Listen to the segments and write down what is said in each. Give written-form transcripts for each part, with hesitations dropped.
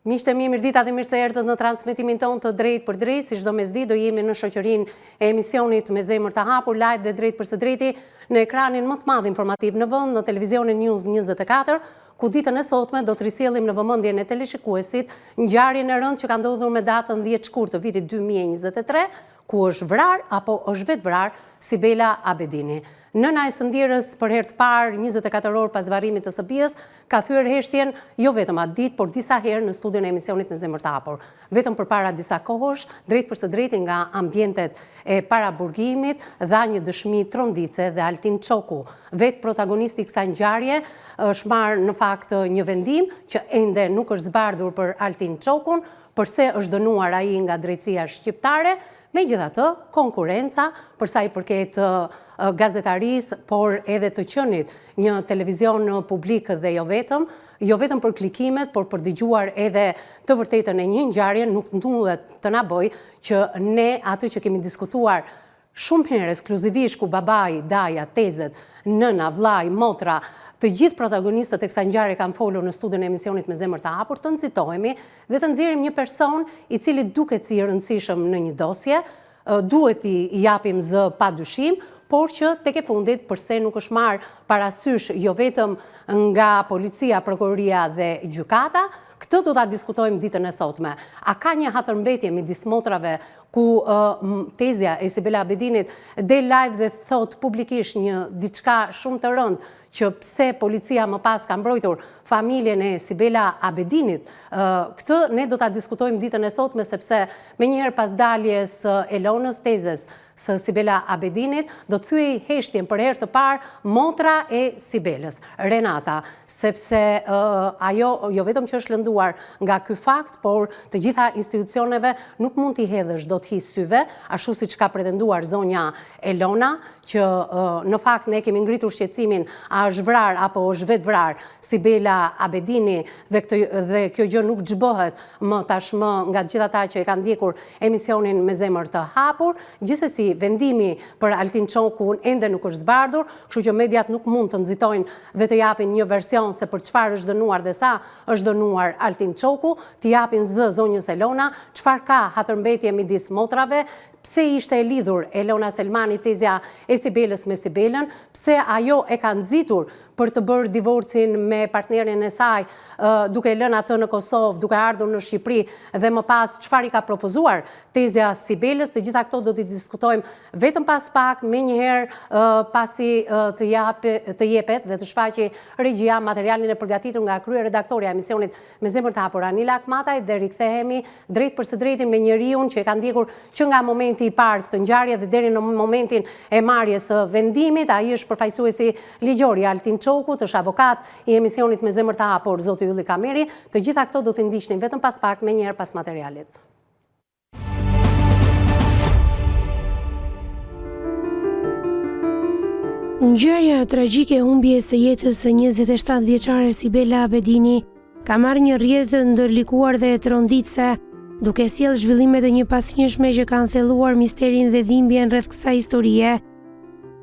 Miqtë e mi, mirëdita dhe mirë se erdhët në transmetimin ton të Drejt për Drejt, si çdo mesditë do jemi në shoqërinë e emisionit Me Zemër të Hapur, live dhe drejt për së drejti në ekranin më të madh informativ në vend, në televizionin News 24, ku ditën e sotme do të risjellim në vëmendjen e teleshikuesit ngjarjen e rëndë që ka ndodhur me datën 10 shkurt të vitit 2023, ku është vrar apo është vetë vrar Sibela Abedini. Nëna e së ndjerës për herë të parë 24 orë pas varrimit të së bijës ka thyer heshtjen jo vetëm atë ditë, por disa herë në studion e emisionit Me Zemër të Hapur. Vetëm përpara disa kohësh, drejt për së drejti nga ambientet e paraburgimit, dha një dëshmi Trondice dhe Altin Çoku. Vetë protagonisti kësaj ngjarje është marrë në fakt një vendim që ende nuk është zbardhur për Altin Çokun, përse është dënuar ai nga drejtësia shqiptare. Megjithatë, konkurenca për sa i përket gazetarisë, por edhe të qenit një televizion publik dhe jo vetëm për klikimet, por për dëgjuar edhe të vërtetën e një ngjarje, nuk duhet të na bëj që ne atë që kemi diskutuar shumë herë ekskluzivisht, ku babai, daja, tezet, nëna, vllai, motra, të gjithë protagonistët e kësaj ngjarje kanë folur në studion e emisionit Me Zemër të Hapur, të nxitohemi dhe të nxjerrim një person i cili duket si i rëndësishëm në një dosje, duhet i japim zë pa dyshim, por që tek e fundit përse nuk është marrë parasysh jo vetëm nga policia, prokuroria dhe gjykata. Këtë do ta diskutojmë ditën e sotme. A ka një hatërmbetje midis motrave ku tezja e Sibela Abedinit del live dhe thot publikisht një diçka shumë të rëndë që pse policia më pas ka mbrojtur familjen e Sibela Abedinit. Këtë ne do ta diskutojmë ditën e sotme, sepse menjëherë pas daljes Elonës, tezës së Sibela Abedinit, do të thyej heshtjen për herë të parë motra e Sibelës, Renata, sepse ajo jo vetëm që është lënduar nga ky fakt, por të gjitha institucioneve nuk mund t'i hedhësh dot hi syve, ashtu siç ka pretenduar zonja Elona, që në fakt ne kemi ngritur shqetësimin a është vrar apo është vetë vrar Sibela Abedini, dhe kjo gjë nuk zhbohet më tashmë nga të gjithë ata që e kanë ndjekur emisionin Me Zemër të Hapur. Gjithsesi, vendimi për Altin Çokun ende nuk është zbardhur, kështu që mediat nuk mund të nxitojnë dhe të japin një version se për çfarë është dënuar dhe sa është dënuar Altin Çoku, të japin zë zonjës Elona, çfarë ka hatërmbetje midis motrave, pse ishte e lidhur Elona Selmani tezja e Sibelës me Sibelën, pse ajo e ka nxitur për të bërë divorcin me partnerin e saj, duke lënë atë në Kosovë, duke ardhur në Shqipëri, dhe më pas çfarë i ka propozuar tezja Sibelës. Të gjitha këto do t'i diskutojmë vetëm pas pak, menjëherë pasi të jepet dhe të shfaqi regjia materialin e përgatitur nga kryeredaktorja e emisionit Me Zemër të Hapur, Anila Akmataj, dhe rikthehemi drejt për së drejti me njeriu që e ka ndjekur që nga momenti i parë këtë ngjarje dhe deri në momentin e marrjes së vendimit. Ai është përfaqësuesi ligjor i Altin Çokut, është avokat i emisionit Me Zemër të Hapur, zoti Ylli Kameri. Të gjitha këto do t'i ndiqnim vetëm pas pak, menjëherë pas materialit. Ngjarja tragjike e humbjes së jetës së 27 vjeçare Sibela Abedini ka marrë një rrjedhë të ndërlikuar dhe tronditse, duke sjellë zhvillimet e një pasnjëshme që kanë thelluar misterin dhe dhimbjen rreth kësaj historie.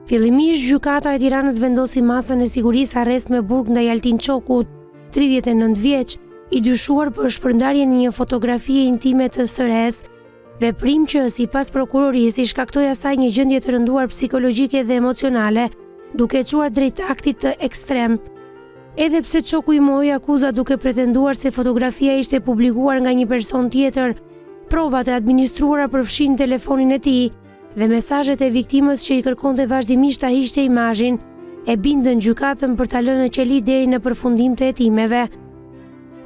Fillimisht, gjykata e Tiranës vendosi masën e sigurisë arrest me burg ndaj Altin Çokut, 39 vjeç, i dyshuar për shpërndarjen e një fotografie intime të sëres, veprim që sipas prokurorisë i shkaktoi asaj një gjendje të rënduar psikologjike dhe emocionale, duke çuar drejt aktit të ekstrem. Edhe pse Çoku i mohoi akuzat duke pretenduar se fotografia ishte publikuar nga një person tjetër, provat e administruara përfshin telefonin e tij dhe mesazhet e viktimës që i kërkonte vazhdimisht ta hiqte imazhin, e bindën gjykatën për ta lënë në qeli deri në përfundim të hetimeve.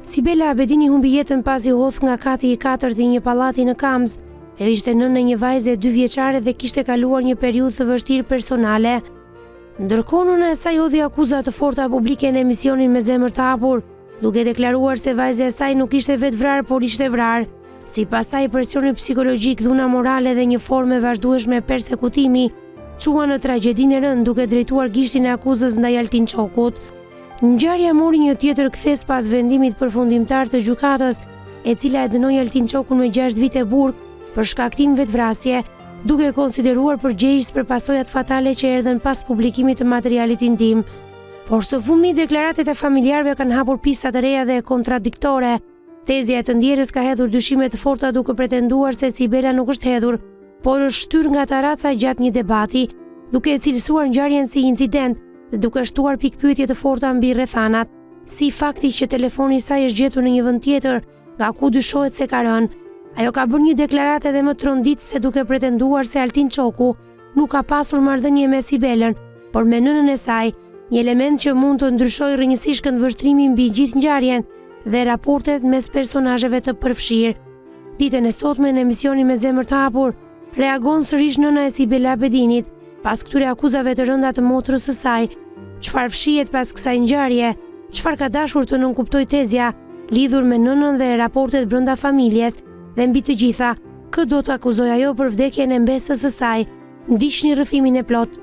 Sibela Abedini humbi jetën pasi u hodh nga kati i 4 i një pallati në Kamz. Ajo ishte nënë e një vajze 2 vjeçare dhe kishte kaluar një periudhë të vështirë personale. Ndërkohë nëna e saj hodhi akuza të forta publike në emisionin Me Zemër të Hapur, duke deklaruar se vajza e saj nuk ishte vetë vrar, por ishte vrar. Sipas saj, presioni psikologjik, dhuna morale dhe një formë e vazhdueshme persekutimi çuan në tragjedinë e rëndë, duke drejtuar gishtin e akuzës ndaj Altin Çokut. Ngjarja mori një tjetër kthes pas vendimit përfundimtar të gjykatës, e cila e dënoi Altin Çokun me 6 vite burg për shkaktim vetvrasje, duke konsideruar përgjegjës për pasojat fatale që erdhen pas publikimit të materialit intim. Por së fundi deklaratat e familjarëve kanë hapur pista të reja dhe kontradiktore, Tezja e të ndjerës ka hedhur dyshime të forta duke pretenduar se Sibela nuk është hedhur, por është shtyr nga taraca gjatë një debati, duke e cilësuar ngjarjen si incident dhe duke shtuar pikpyetje të forta mbi rrethanat, si fakti që telefoni i saj është gjetur në një vend tjetër, nga ku dyshohet se ka rënë. Ajo ka bërë një deklaratë edhe më tronditëse duke pretenduar se Altin Çoku nuk ka pasur marrëdhënie me Sibelën, por me nënën e saj, një element që mund të ndryshojë rrënjësisht këndvështrimin mbi gjithë ngjarjen dhe raportet mes personazheve të përfshirë. Ditën e sotme në emisionin Me Zemër të Hapur, reagon sërish nëna e Sibela Abedinit pas këtyre akuzave të rënda të motrës së saj. Çfarë fshihet pas kësaj ngjarje? Çfarë ka dashur të nënkuptojë Tezja lidhur me nënën dhe raportet brenda familjes? Dhe mbi të gjitha, kë do të akuzojë ajo për vdekjen e mbesës së saj? Ndiqni rrëfimin e plot.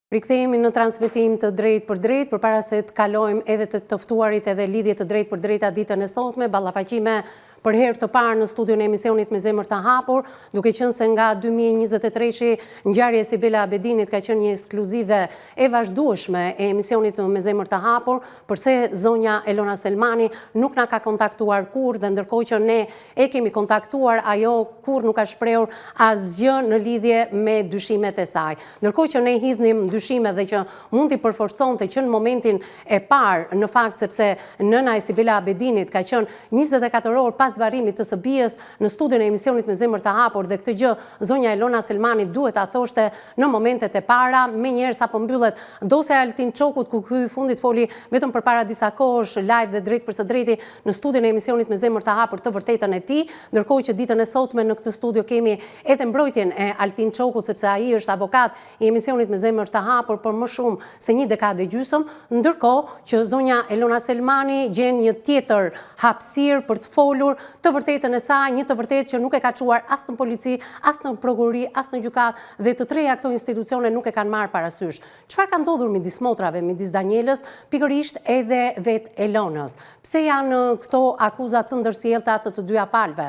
Rikthehemi në transmetim të drejt për drejt, përpara se të kalojmë edhe të të ftuarit edhe lidhje të drejt për drejta ditën e sotme, ballafaqime për herë të parë në studion e emisionit Me Zemër të Hapur, duke qenë se nga 2023 ngjarja e Sibela Abedinit ka qenë një ekskluzive e vazhdueshme e emisionit Me Zemër të Hapur, përse zonja Elona Selmani nuk na ka kontaktuar kurrë dhe ndërkohë që ne e kemi kontaktuar, ajo kurrë nuk ka shprehur asgjë në lidhje me dyshimet e saj. Ndërkohë që ne hidhnim dyshime dhe që mund t'i përforconte që në momentin e parë, në fakt sepse nëna e Sibela Abedinit ka qenë 24 orë pas zvarimit të së bijës në studion e emisionit Me Zemër të Hapur, dhe këtë gjë zonja Elona Selmani duhet ta thoshte në momentet e para, menjëherë sapo mbyllet dosja e Altin Çokut, ku ky fundit foli vetëm përpara disa kohësh live dhe drejt për së drejti në studion e emisionit Me Zemër të Hapur të vërtetën e tij, ndërkohë që ditën e sotme në këtë studio kemi edhe mbrojtjen e Altin Çokut, sepse ai është avokat i emisionit Me Zemër të Hapur për më shumë se një dekadë e gjysmë, ndërkohë që zonja Elona Selmani gjen një tjetër hapësirë për të folur të vërtetën e saj, një të vërtetë që nuk e ka çuar as në polici, as në prokurori, as në gjykatë, dhe të treja këto institucione nuk e kanë marrë parasysh. Çfarë ka ndodhur midis motrave, midis Danielës, pikërisht edhe vet Elonës? Pse janë këto akuza të ndërsjellta të dyja palëve?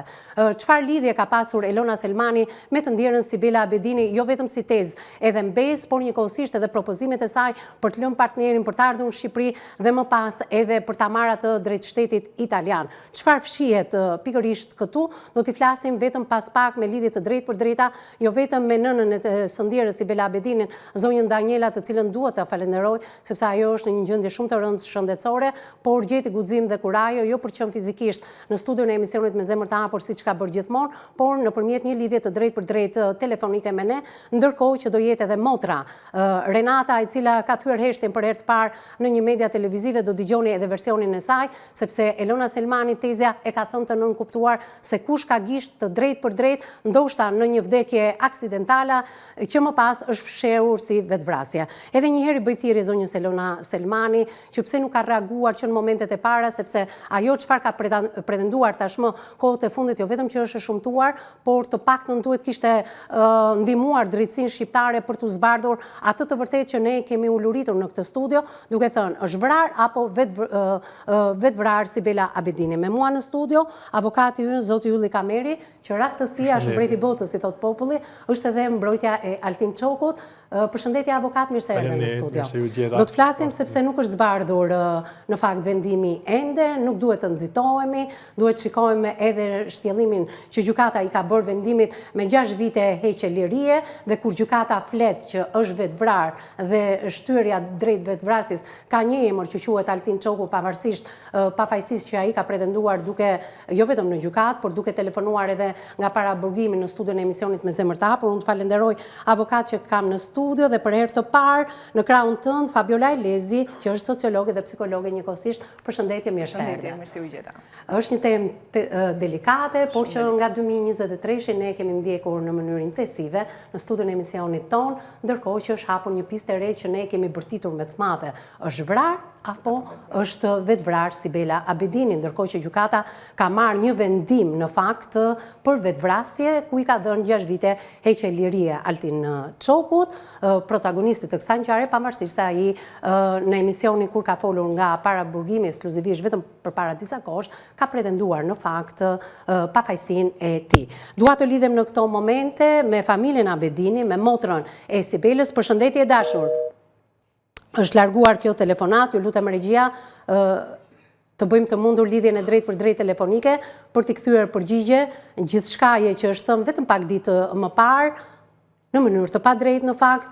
Çfarë lidhje ka pasur Elona Selmani me të ndjerën Sibela Abedini, jo vetëm si tezë edhe mbes, por njëkohësisht edhe propozimet e saj për të lënë partnerin, për të ardhur në Shqipëri dhe më pas edhe për ta marrë atë drejt shtetit italian. Çfarë fshihet pikërisht këtu? Do t'i flasim vetëm pas pak me lidhje të drejt për drejta, jo vetëm me nënën e së ndjerës Sibela Abedinin, zonjën Daniela, të cilën duhet ta falenderoj sepse ajo është në një gjendje shumë të rëndë shëndetësore, por gjeti guxim dhe kurajo, jo për të qenë fizikisht në studion e emisionit Me Zemër të Hapur siç ka bërë gjithmonë, por nëpërmjet një lidhje të drejt për drejt telefonike me ne, ndërkohë që do jetë edhe motra Renata, e cila ka thyer heshtjen për herë të parë në një media televizive. Do dëgjoni edhe versionin e saj, sepse Elona Selmani, Tezja, e ka thënë të nënkuptuar se kush ka gisht të drejt për drejt, ndoshta në një vdekje aksidentale që më pas është fshehur si vetvrasje. Edhe një herë bëj thirrje zonjës Elona Selmani që pse nuk ka reaguar që në momentet e para, sepse ajo çfarë ka pretenduar tashmë kohët e fundit, jo vetëm që është e shumtuar, por të paktën duhet kishte ndihmuar drejtsinë shqiptare për t'u zbardhur atë të vërtetë që ne kemi uluritur në këtë studio, duke thënë është vrar apo vetvrar Sibela Abedini. Me mua në studio avokati ynë zoti Ylli Kameri, që rastësia është mbreti botës, si thot populli, është edhe mbrojtja e Altin Çokut. Përshëndetje avokat, mirë se erdhe në studio. Do të flasim sepse nuk është zbardhur në fakt vendimi ende, nuk duhet të nxitohemi, duhet të shikojmë edhe shtjellimin që gjykata i ka bërë vendimit me 6 vite heqje lirie, dhe kur gjykata flet që është vetvrar dhe shtyrja drejt vetvrasjes ka një emër që quhet Altin Çoku, pavarësisht pafajësisë që ai ka pretenduar duke jo vetëm në gjykatë, por duke telefonuar edhe nga para burgimit në studion e emisionit Me Zemër të Hapur. Unë të falenderoj avokat që kam në studio dhe për herë të parë në krahun tënd Fabiola Elezi, që është sociologe dhe psikologe njëkohësisht. Përshëndetje, mirë se erdhe. Mirësi u gjeta. Është një temë delikate, por që nga 2023 ne kemi ndjekur në mënyrë intensive në studion e emisionit ton, ndërkohë që është hapur një pistë e re që ne kemi bërtitur me të madhe. Është vrar apo është vetvrar Sibela Abedini, ndërkohë që gjykata ka marrë një vendim në fakt për vetvrasje, ku i ka dhënë 6 vite heqje lirie Altin Çokut. protagonistit të kësaj ngjarje, pavarësisht se ai në emisionin kur ka folur nga para burgimi ekskluzivisht vetëm përpara disa kohësh, ka pretenduar në fakt pafajësinë e tij. Dua të lidhem në këto momente me familjen Abedini, me motrën e Sibelës. Përshëndetje e dashur. Është larguar kjo telefonat, ju lutem regjia, të bëjmë të mundur lidhjen e drejt për drejt telefonike për t'i kthyer përgjigje gjithçkaje që është thënë vetëm pak ditë më parë, në mënyrë të padrejtë në fakt.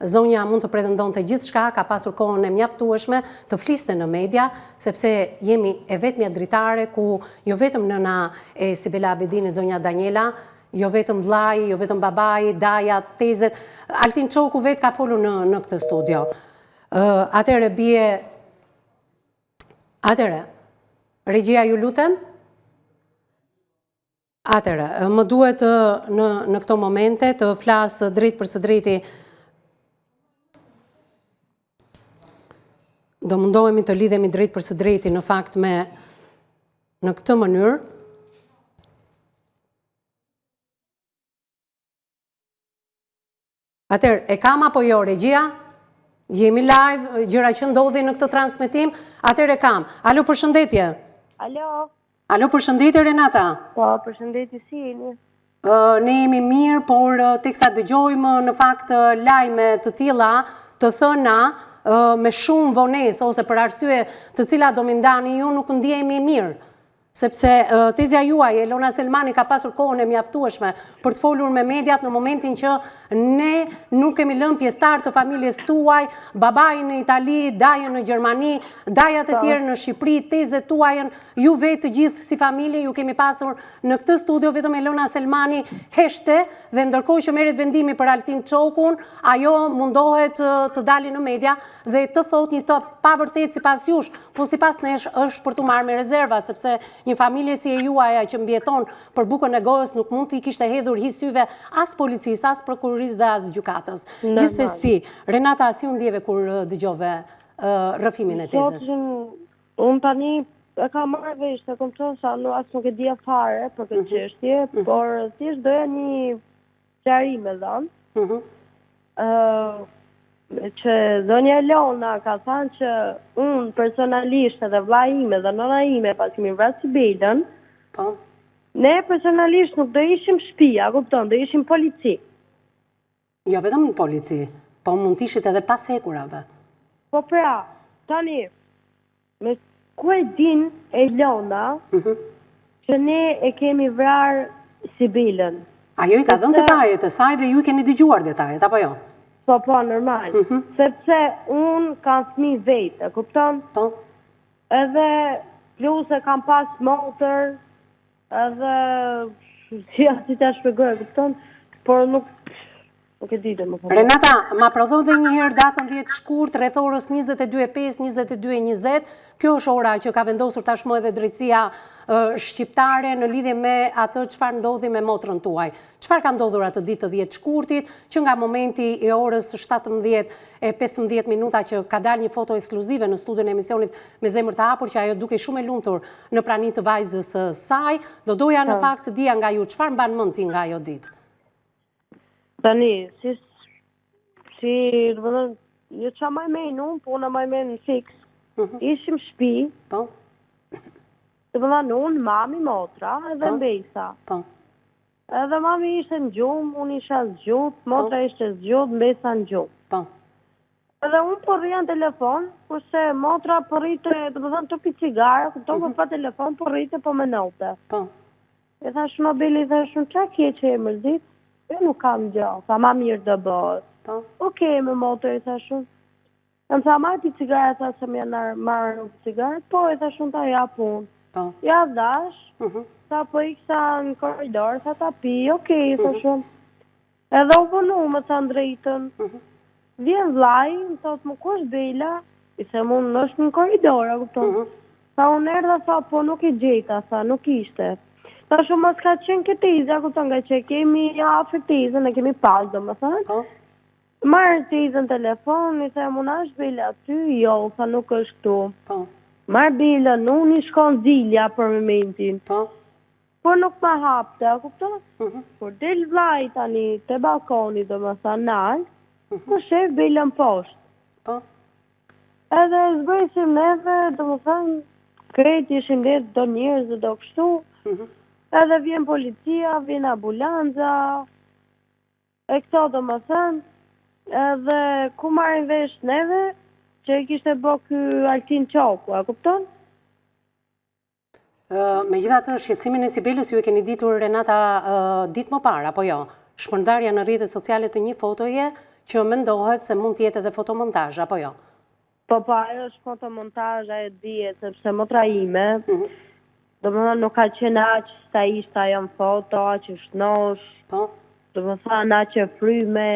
Zonja mund të pretendonte gjithçka, ka pasur kohën e mjaftueshme të fliste në media, sepse jemi e vetmja dritare ku jo vetëm nëna e Sibela Abedini, zonja Daniela, jo vetëm vllai, jo vetëm babai, daja, tezet, Altin Çoku vetë ka folur në këtë studio. Atëre, regjia ju lutem? Atëre, më duhet në këto momente të flas drejt për së drejti. Do mundohemi të lidhemi drejt për së drejti në fakt në këtë mënyrë. Atëre, e kam apo jo regjia? Jemi live, gjëra që ndodhin në këtë transmetim, atëre kam. Alo, përshëndetje. Alo, përshëndetje Renata. Po, përshëndetje si jeni. Ne jemi mirë, por teksa dëgjojmë në fakt lajme të tilla, të thëna me shumë vonesë ose për arsye të cilat do më ndani ju, nuk ndihemi mirë. Sepse tezja juaj, Elona Selmani, ka pasur kohën e mjaftueshme për të folur me mediat në momentin që ne nuk kemi lënë pjesëtar të familjes tuaj, babai në Itali, dajën në Gjermani, dajat e tjerë në Shqipëri, tezet tuajën, ju vetë të gjithë si familje, ju kemi pasur në këtë studio, vetëm Elona Selmani heshte, dhe ndërkohë që merret vendimi për Altin Çokun, ajo mundohet të dalë në media dhe të thotë një të pavërtet sipas jush, po sipas nesh është për të marrë me rezerva, sepse një familje si e juaja që mbjeton për bukën e gojës nuk mund t'i kishte hedhur syve as policisë, as prokurorisë dhe as gjykatës. Gjithsesi, Renata, si u ndjeve kur dëgjove rrëfimin e tezës? Unë tani e ka marrë vesh, e kom thënë sa as nuk e dia fare për këtë çështje, por thjesht doja një sqarim e dhënë. Që zonja Elona ka thënë që unë personalisht edhe vllai ime dhe nëna ime pas kemi vrarë Sibelën, ne personalisht nuk do ishim shtëpia, kupton, do ishim polici. Jo vetëm në polici, po mund të ishit edhe pas hekurave. Po pra, tani, me ku e din Elona që ne e kemi vrarë Sibelën. Ajo i ka dhënë detajet e saj dhe ju i keni dëgjuar detajet, apo jo? Po, normal. Sepse unë kam fëmijë vetë, e kupton? Po. Edhe plus e kam pas motër, edhe si ta shpjegoj, e kupton? Por nuk e di dhe më thonë. Renata, ma prodhon dhe një herë datën 10 shkurt, rreth orës 22:05, 22:20. Kjo është ora që ka vendosur tashmë edhe drejtësia shqiptare në lidhje me atë çfarë ndodhi me motrën tuaj. Çfarë ka ndodhur atë ditë të 10 shkurtit, që nga momenti i orës 17:15 që ka dalë një foto ekskluzive në studion e emisionit Me zemër të hapur, që ajo duke shumë e lumtur në praninë të vajzës saj, do doja në fakt të dija nga ju çfarë mban mend ti nga ajo ditë. Tani, jo qa maj menë unë, po unë maj menë në fix. Ishim shtëpi, të përmanë unë, mami, motra, edhe mbesa. Edhe mami ishte në gjumë, unë isha në gjumë, motra ishte në gjumë, mbesa në gjumë. Edhe unë përrija në telefon, kurse motra përrite, të përmanë të pi cigara, këto për pa telefon, përrite po me note. E thash më beli, thash më qa kje që e mërzit? E nuk kam gjallë, sa ma mirë dë bëhet. Okej, me motor, e thashun. Në sa marrë pi cigare, tha se më janë marrë nuk cigare, po e thashun ta ja pun. Ja dash, sa po iksa në korridor, sa ta pi, okej, thashun. Edhe u vënu më sa drejtën. Vjen vllai, më thot më kush Bela, i them unë është në korridor, a kupton. Sa unë erdha, sa po nuk i gjeta, sa nuk ishte. Sa shumë mos ka qenë këtë tezë, a kupton, nga që kemi afër tezën, e kemi pas, do më thënë. Marrë tezën telefon, i them unë është Bela aty, jo, sa nuk është këtu. Marrë Bela, unë i shkon zilja për momentin. Por nuk ma hapte, a kupton? Por del vllai tani te balkoni, do më thënë nalë, Në shef Belën poshtë. Po? Edhe zbëjsim neve, do më thënë, krejt ishim dhe do njerëz dhe do kështu. Edhe vjen policia, vjen ambulanza, e këto do më thënë, edhe ku marrin vesh neve, që e kishte bë ky Altin Çoku, a kupton? Megjithatë, shqetësimin e Sibelës ju e keni ditur Renata ditë më parë, apo jo? Shpërndarja në rrjetet sociale të një fotoje që mendohet se mund të jetë edhe fotomontazh, apo jo? Po, ajo është fotomontazh, ajo dihet, sepse motra ime, do më thënë nuk ka qenë aq sa ishte ajo në foto, aq shnosh, do më thënë aq e fryme,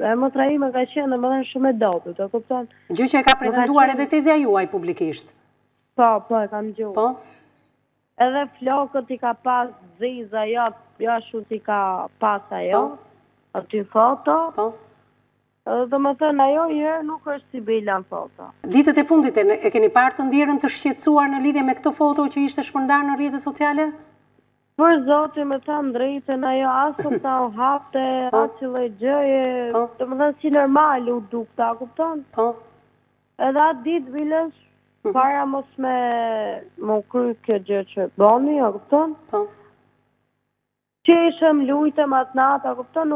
e motra ime ka qenë, do më thënë shumë e dobët, e kupton? Gjë që e ka pretenduar edhe tezja juaj publikisht. Po, e kam gjuar. Po? Edhe flokët i ka pas ziza, jo shut i ka pas ajo, aty foto. Po? Do më thënë, ajo herë nuk është Sibela në foto. Ditët e fundit e keni parë të ndjerën të shqetësuar në lidhje me këtë foto që ishte shpërndar në rrjetet sociale? Për zotin me thënë drejtën, ajo asë të u hapte, asë që lloj gjëje, do më thënë si normal u dukta, kupton? Po? Edhe atë ditë Bilës, para mos me më kry kjo gjë që bëni, a kupton? Po? Qeshëm, lujtëm atë natë, a kupton?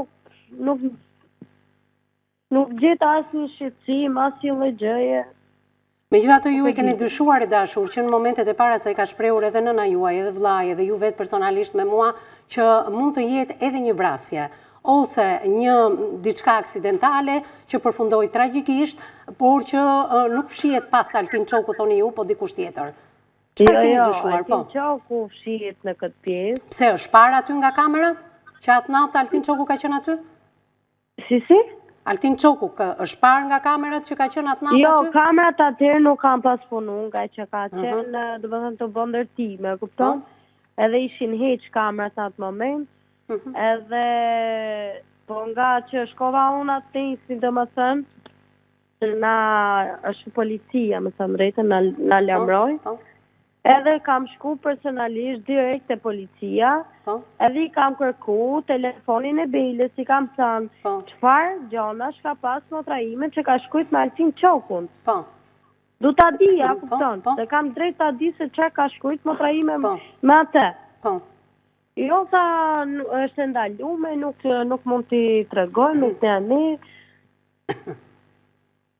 Nuk gjithë asë një shqetësim, asë një lloj gjëje. Megjithatë ju e keni dyshuar e dashur që në momentet e para se ka shprehur edhe nëna juaj, edhe vllai, edhe ju vetë personalisht me mua, që mund të jetë edhe një vrasje, ose një diçka aksidentale që përfundoi tragjikisht, por që nuk fshihet pas Altin Çoku, thoni ju, po dikush tjetër. Çfarë keni dyshuar, po? Altin Çoku fshihet në këtë pjesë. Pse është parë aty nga kamerat? Që atë natë Altin Çoku ka qenë aty? Si? Altin Çoku është parë nga kamerat që ka qenë atë natë aty? Jo, kamerat atëherë nuk kanë pas punu, nga që ka qenë, do të thënë të bën ndërtime, kupton? Edhe ishin heq kamerat në atë moment. Edhe, po nga që shkova unë atë tensin, do më thënë, që na është policia, më thëmë drejtë, na lamroj. Edhe kam shku personalisht direkt te policia, edhe i kam kërku telefonin e Belës, i kam thënë, çfarë gjona shka pas motra ime që ka shkujt me Altin Çokun. Du ta di, a kupton, dhe kam drejt ta di se që ka shkujt motra ime me atë. Jo sa është ndalume, nuk mund t'i tregoj, nuk t'i ani.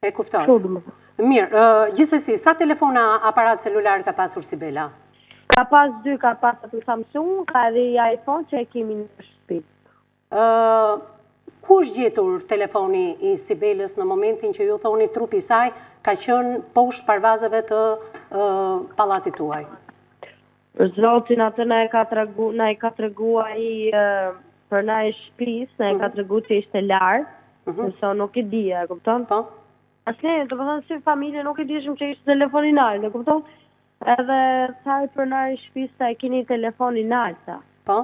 E kupton. Mirë, gjithsesi, sa telefona aparat celular ka pasur Sibela? Ka pas 2, ka pas atë Samsung, ka edhe i iPhone që e kemi në shtëpi. Ku është gjetur telefoni i Sibelës në momentin që ju thoni trupi i saj ka qenë poshtë parvazave të pallatit tuaj? Për zotin atë na e ka tregu ai për na e shtëpisë, na e ka tregu që ishte larg, nëse nuk e di, e kupton? Po. Asnjë, do të thonë si familje nuk e dishim që ishte telefoni nalt, e kupton? Edhe thaj për na e shtëpisë sa e keni telefonin nalt. Po.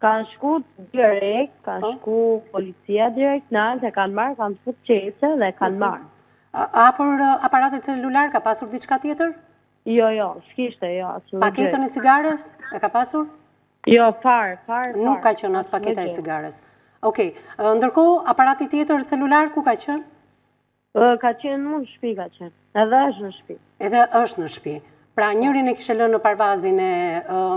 Kanë shku direkt, kanë shku policia direkt nalt, e kanë marrë, kanë fut qese dhe kanë marrë. Afër aparatit celular ka pasur diçka tjetër? Jo, s'kishte, jo. Paketën e cigares e ka pasur? Jo, fare. Nuk ka qenë as paketa e cigares. Okej, ndërkohë aparati tjetër celular ku ka qenë? Ka qenë në shtëpi, ka qenë. Edhe është në shtëpi. Edhe është në shtëpi. Pra njërin e kishe lënë në parvazin e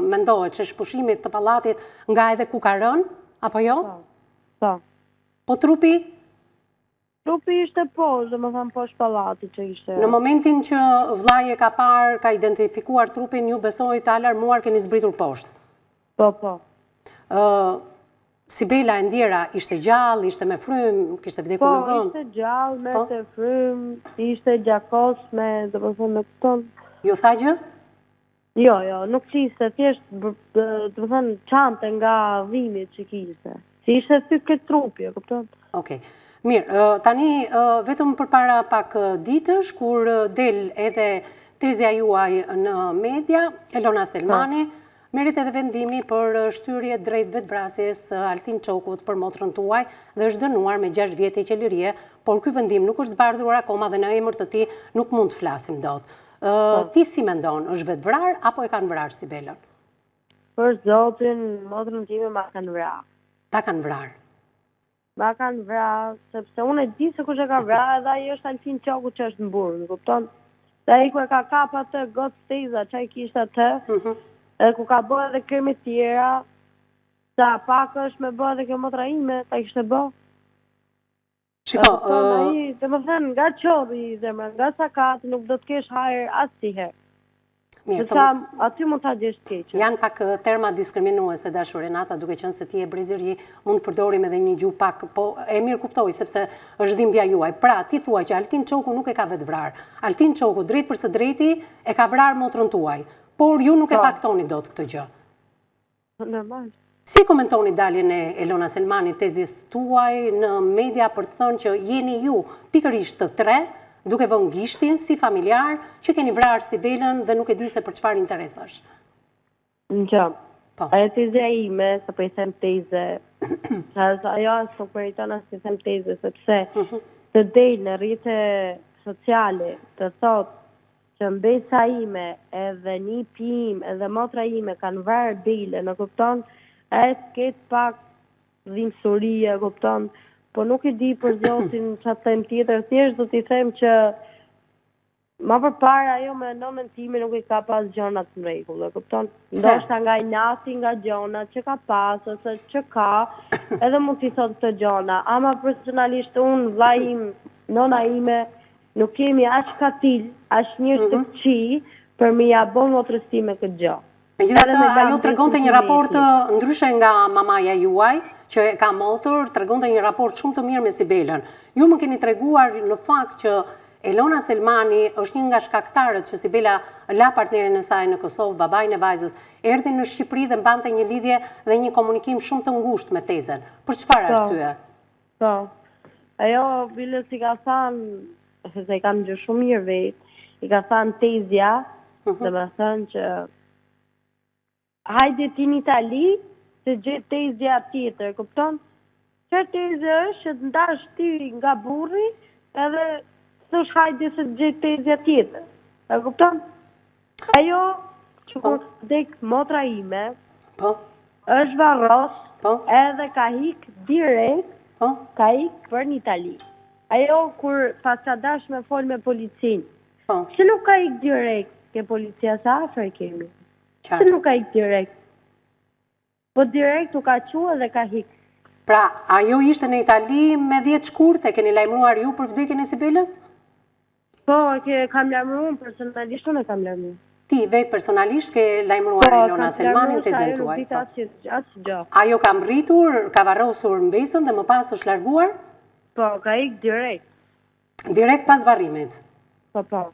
mendohet që shpushimit të pallatit nga edhe ku ka rënë, apo jo? Po. Po trupi? Trupi ishte poshtë, dhe më thamë poshtë pallatit që ishte. Në momentin që vllai e ka parë, ka identifikuar trupin, ju besoj të alarmuar keni zbritur poshtë. Po. Sibela e ndjera ishte gjallë, ishte me frymë, kishte vdekur në vend? Po, ishte gjallë, me të frymë, ishte gjakos me, dhe më thëmë, me këtonë. Ju tha gjë? Jo, nuk qiste, thjesht, dhe më thëmë, qante nga dhimit që kiste. Si ishte ty këtë trupi, e këpton? Okej. Mirë, tani vetëm për para pak ditësh, kur del edhe tezja juaj në media, Elona Selmani, merret edhe vendimi për shtyrje drejt vetvrasjes Altin Çokut për motrën tuaj dhe është dënuar me 6 vjet qelërie, por ky vendim nuk është zbardhur akoma dhe në emër të tij nuk mund të flasim dot. Ti si mendon, është vetvrar apo e kanë vrarë Sibelën? Për zotin, motrën time ma kanë vrarë. Ta kanë vrarë? ma kanë vrarë, sepse unë e di se kush e ka vrarë, edhe ai është Altin Qoku që është në burg, kupton? Dhe ai ku e ka kap atë gotë steza, që ai kishte atë, edhe ku ka bërë edhe krime tjera, sa pak është me bërë edhe kjo motra ime, ta kishte bërë. Shiko, dhe më thënë, nga qodhi i zemra, nga sakat, nuk do të kesh hajër asnjëherë. mirë, aty mund ta gjesh keqen. Janë pak terma diskriminuese, dashur Renata, duke qenë se ti e brezëri, mund të përdorim edhe një gjuhë pak, po e mirë kuptoj, sepse është dhimbja juaj. Pra, ti thua që Altin Qoku nuk e ka vetë vrarë. Altin Qoku, drejt për së drejti, e ka vrarë motrën tuaj, por ju nuk e faktoni dot këtë gjë. Normal. Si komentoni daljen e Elona Selmani, tezis tuaj në media për të thënë që jeni ju pikërisht të tre, duke vënë gishtin si familjar që keni vrarë Sibelën dhe nuk e di se për çfarë interesash. Në ajo tezja ime, se për i them teze, ajo asë nuk meriton asë i them teze, sepse të dejnë në rrjete sociale, të thotë që mbesa ime edhe një pim edhe motra ime kanë vrarë Belën, në kupton, e të ketë pak dhimbësurie, kupton, po nuk e di për zotin që të them tjetër, thjesht do t'i them që ma përpara ajo me nënën time nuk i ka pas gjonat në rregull, kupton? Ndoshta nga inati, nga gjonat që ka pas, ose që ka, edhe mund t'i thot të gjona. Ama personalisht unë, vlla im, nona ime, nuk kemi as katil, as njërë të këqi, për me ja bon motrës time këtë gjë. Megjithatë, ajo tregonte një raport ndryshe nga mamaja juaj, që ka motor, tregonte një raport shumë të mirë me Sibelën. Ju më keni treguar në fakt që Elona Selmani është një nga shkaktarët që Sibela la partnerin e saj në Kosovë, babajin e vajzës, erdhi në Shqipëri dhe mbante një lidhje dhe një komunikim shumë të ngushtë me tezën. Për çfarë arsye? Po. Ajo bilës i ka thënë, se i kam gjë shumë mirë vetë, i ka thënë tezja, dhe me thënë që hajde ti në Itali, se gjetë tezja tjetër, kupton? Që tezja është që të ndash ti nga burri, edhe së është hajde se gjetë tezja tjetër. E kupton? Ajo që kur dek motra ime, është varros, edhe ka hik direkt, ka hik për në Itali. Ajo kur pas ka dash me fol me policin, që nuk ka hik direkt ke policia sa afër kemi. Që nuk ka hik direkt. Po direkt u ka qua dhe ka hik. Pra, ajo ishte në Itali me 10 shkurte, keni lajmëruar ju për vdekjen e Sibelës? Po, kam lajmëruar, personalisht unë e kam lajmëruar. Ti vetë personalisht ke lajmëruar Elona Selmanin tezën tuaj. Ajo ka mbritur, ka varrosur mbesën dhe më pas është larguar? Po, ka hik direkt. Direkt pas varrimit? Po.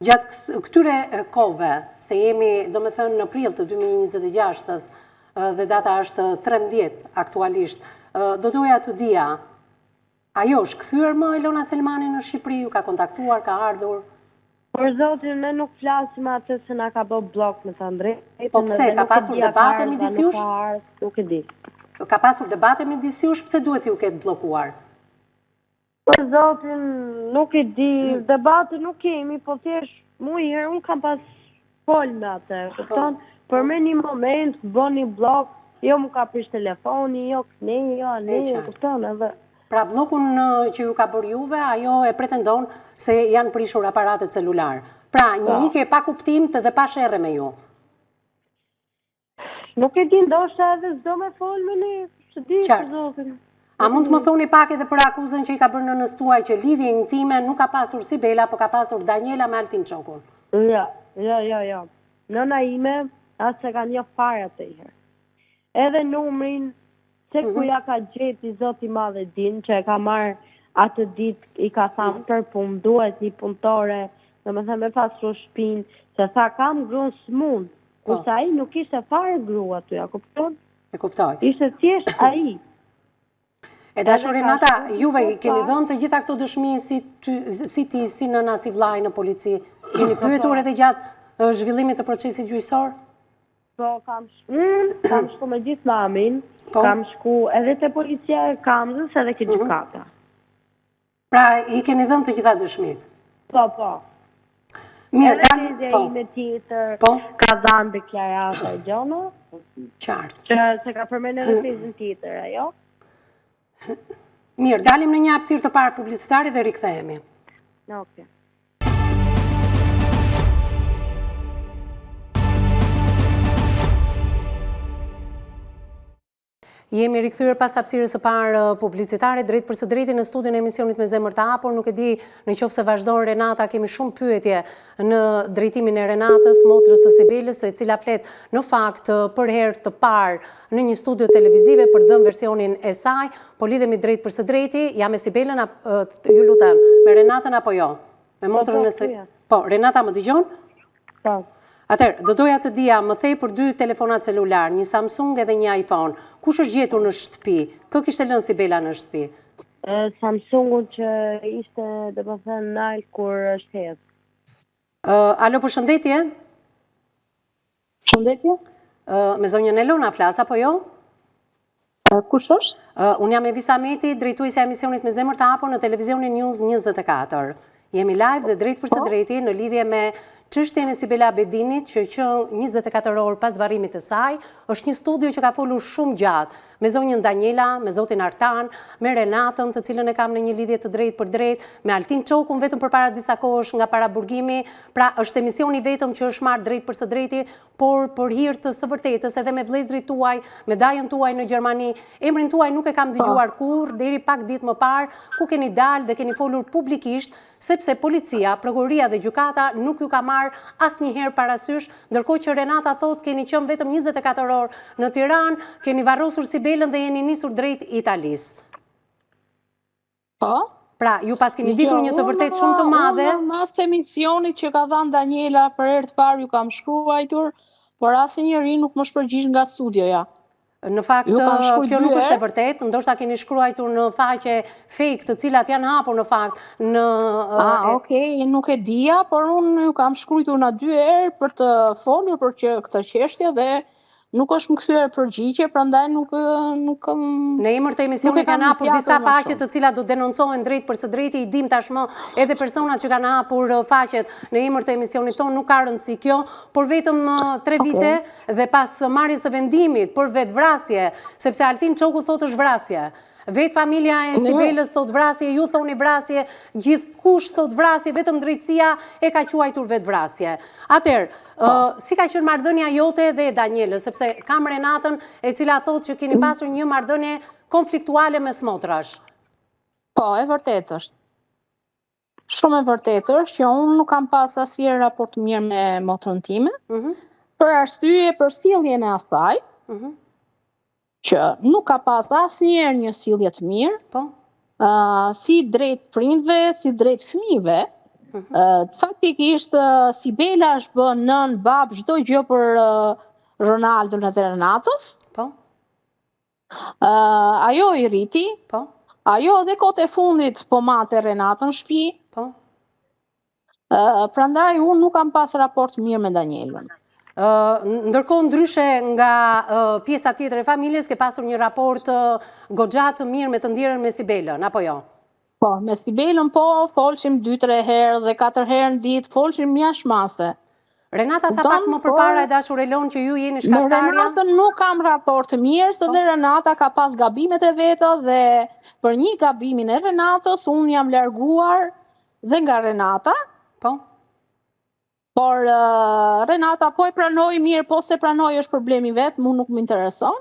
Gjatë këtyre kohëve, se jemi, do me thënë, në prill të 2026-ës, dhe data është 13 aktualisht, do doja të dija, ajo është kthyer më Elona Selmani në Shqipëri, ju ka kontaktuar, ka ardhur? Por zotin, ne nuk flasim atë se na ka bë blok në të drejtën. Po pse, ka pasur debate midis jush? Nuk e di. Ka pasur debate midis jush, pse duhet ju ketë blokuar? Por zotin, nuk e di, debate nuk kemi, po thjesht mu i herë, unë kam pas fol me atë, kupton? Për me një moment, bo një blok, jo mu ka prish telefoni, jo këne, kupton edhe. Pra blokun që ju ka bërë juve, ajo e pretendon se janë prishur aparatet celular. Pra një ike pa kuptim të dhe pa shere me ju. Nuk e di, ndoshta edhe s'do me fol me ne, së di të zotin. A mund të më thoni pak edhe për akuzën që i ka bërë nënës tuaj që lidhje intime nuk ka pasur Sibela, po ka pasur Daniela me Altin Qokun? Jo. Nëna ime, asë se ka një fare të iherë. Edhe numrin, se kuja ka gjeti zoti madhe din, që e ka marrë atë dit, i ka thamë për punë, duhet një punëtore, dhe me thëmë e pasru shpinë, se tha kam grunë s'mund, kursa i nuk ishte fare grua të ja, kupton? E kuptoj. Ishte thjesht a i. E dashur Renata, juve keni dhënë të gjitha këto dëshmi si ti, si nëna, si vllai në polici, keni pyetur edhe gjatë zhvillimit të procesit gjyqësor? Po, kam shku me gjithë mamin, kam shku edhe te policia e Kamzës edhe ke gjykata. Pra, i keni dhënë të gjitha dëshmit? Po. Mirë, edhe tezja ime tjetër, ka dhanë deklarata e gjona. Qartë. Që se ka përmenë edhe tezën tjetër, ajo? Mirë, dalim në një hapësirë të parë publicitare dhe rikthehemi. Okej. Jemi rikthyer pas hapësirës së parë publicitare drejt për së drejti në studion e emisionit Me Zemër të Hapur. Nuk e di në qoftë se vazhdon Renata, kemi shumë pyetje në drejtimin e Renatës, motrës së Sibelës, e cila flet në fakt për herë të parë në një studio televizive për dhënë versionin e saj. Po lidhemi drejt për së drejti, jam me Sibelën, ju lutem, me Renatën apo jo? Me motrën e Sibelës. Po, Renata më dëgjon? Po. Atëherë, do doja të dija, më thej për 2 telefonat celular, një Samsung edhe një iPhone. Kush është gjetur në shtëpi? Kë kishte lënë Sibela në shtëpi? Samsungun që ishte, dhe më thënë, nalë kur është hedhë. Alo, përshëndetje? Shëndetje? Me zonjën Elona flas, apo jo? Kush është? Unë jam Evisa Meti, drejtuesja e emisionit Me Zemër të Hapur në televizionin News 24. Jemi live dhe drejt për së drejti në lidhje me çështjen e Sibela Abedinit, që 24 orë pas varrimit të saj, është një studio që ka folur shumë gjatë, me zonjën Daniela, me zotin Artan, me Renatën, të cilën e kam në një lidhje të drejt për drejt, me Altin Çokun vetëm përpara disa kohësh nga para burgimi, pra është emisioni vetëm që është marrë drejt për së drejti, por për hir të së vërtetës edhe me vëllezërit tuaj, me dajën tuaj në Gjermani, emrin tuaj nuk e kam dëgjuar kurrë deri pak ditë më parë, ku keni dalë dhe keni folur publikisht, sepse policia, prokuroria dhe gjykata nuk ju ka marrë asnjëherë parasysh, ndërkohë që Renata thotë keni qenë vetëm 24 orë në Tiranë, keni varrosur Sibelën dhe jeni nisur drejt Italisë. Po? Pra, ju pas keni ditur një të vërtet shumë të madhe. Unë mas emisionit që ka dhënë Daniela për herë të parë ju kam shkruajtur, por asnjëri nuk më shpërgjigj nga studioja. Në fakt, kjo nuk është e vërtet, ndoshta keni shkruajtur në faqe fake, të cilat janë hapur në fakt në... Okej, nuk e dija, por unë ju kam shkruajtur në 2 herë për të folur për këtë çështje dhe nuk është më kthyer përgjigje, prandaj nuk Në emër të emisionit janë hapur disa faqe të cilat do denoncohen drejt për së drejti, i dim tashmë edhe personat që kanë hapur faqet në emër të emisionit tonë, nuk ka rëndësi kjo, por vetëm 3 vite dhe pas marrjes së vendimit për vetvrasje, sepse Altin Çoku thotë është vrasje. Vetë familja e Sibelës thot vrasje, ju thoni vrasje, gjithkush thot vrasje, vetëm drejtësia e ka quajtur vetë vrasje. Atëherë, si ka qenë marrëdhënia jote dhe Danielës, sepse kam Renatën e cila thot që keni pasur një marrëdhënie konfliktuale mes motrash. Po, e vërtet është. Shumë e vërtet është që unë nuk kam pas asnjë raport mirë me motrën time, për arsye për sjelljen e asaj, që nuk ka pas asnjëherë një sjellje të mirë, si drejt prindve, si drejt fëmijëve. Faktikisht Sibela është bën nën, bab, çdo gjë për Ronaldon dhe Renatës. Ajo i rriti. Ajo edhe kohët e fundit po mate Renatën në shtëpi. Prandaj unë nuk kam pas raport mirë me Danielën. Ndërkohë ndryshe nga pjesa tjetër e familjes, ke pasur një raport goxha të mirë me të ndjerën me Sibelën, apo jo? Po, me Sibelën po, folshim 2-3 herë dhe 4 herë në ditë, folshim jashtëmase. Renata tha pak më përpara e dashur Elon që ju jeni shkaktarja. Me Renatën nuk kam raport të mirë, se dhe Renata ka pas gabimet e veta dhe për një gabimin e Renatës unë jam larguar dhe nga Renata. Por Renata po e pranoj mirë, po se pranoj është problemi vetë, mu nuk më intereson.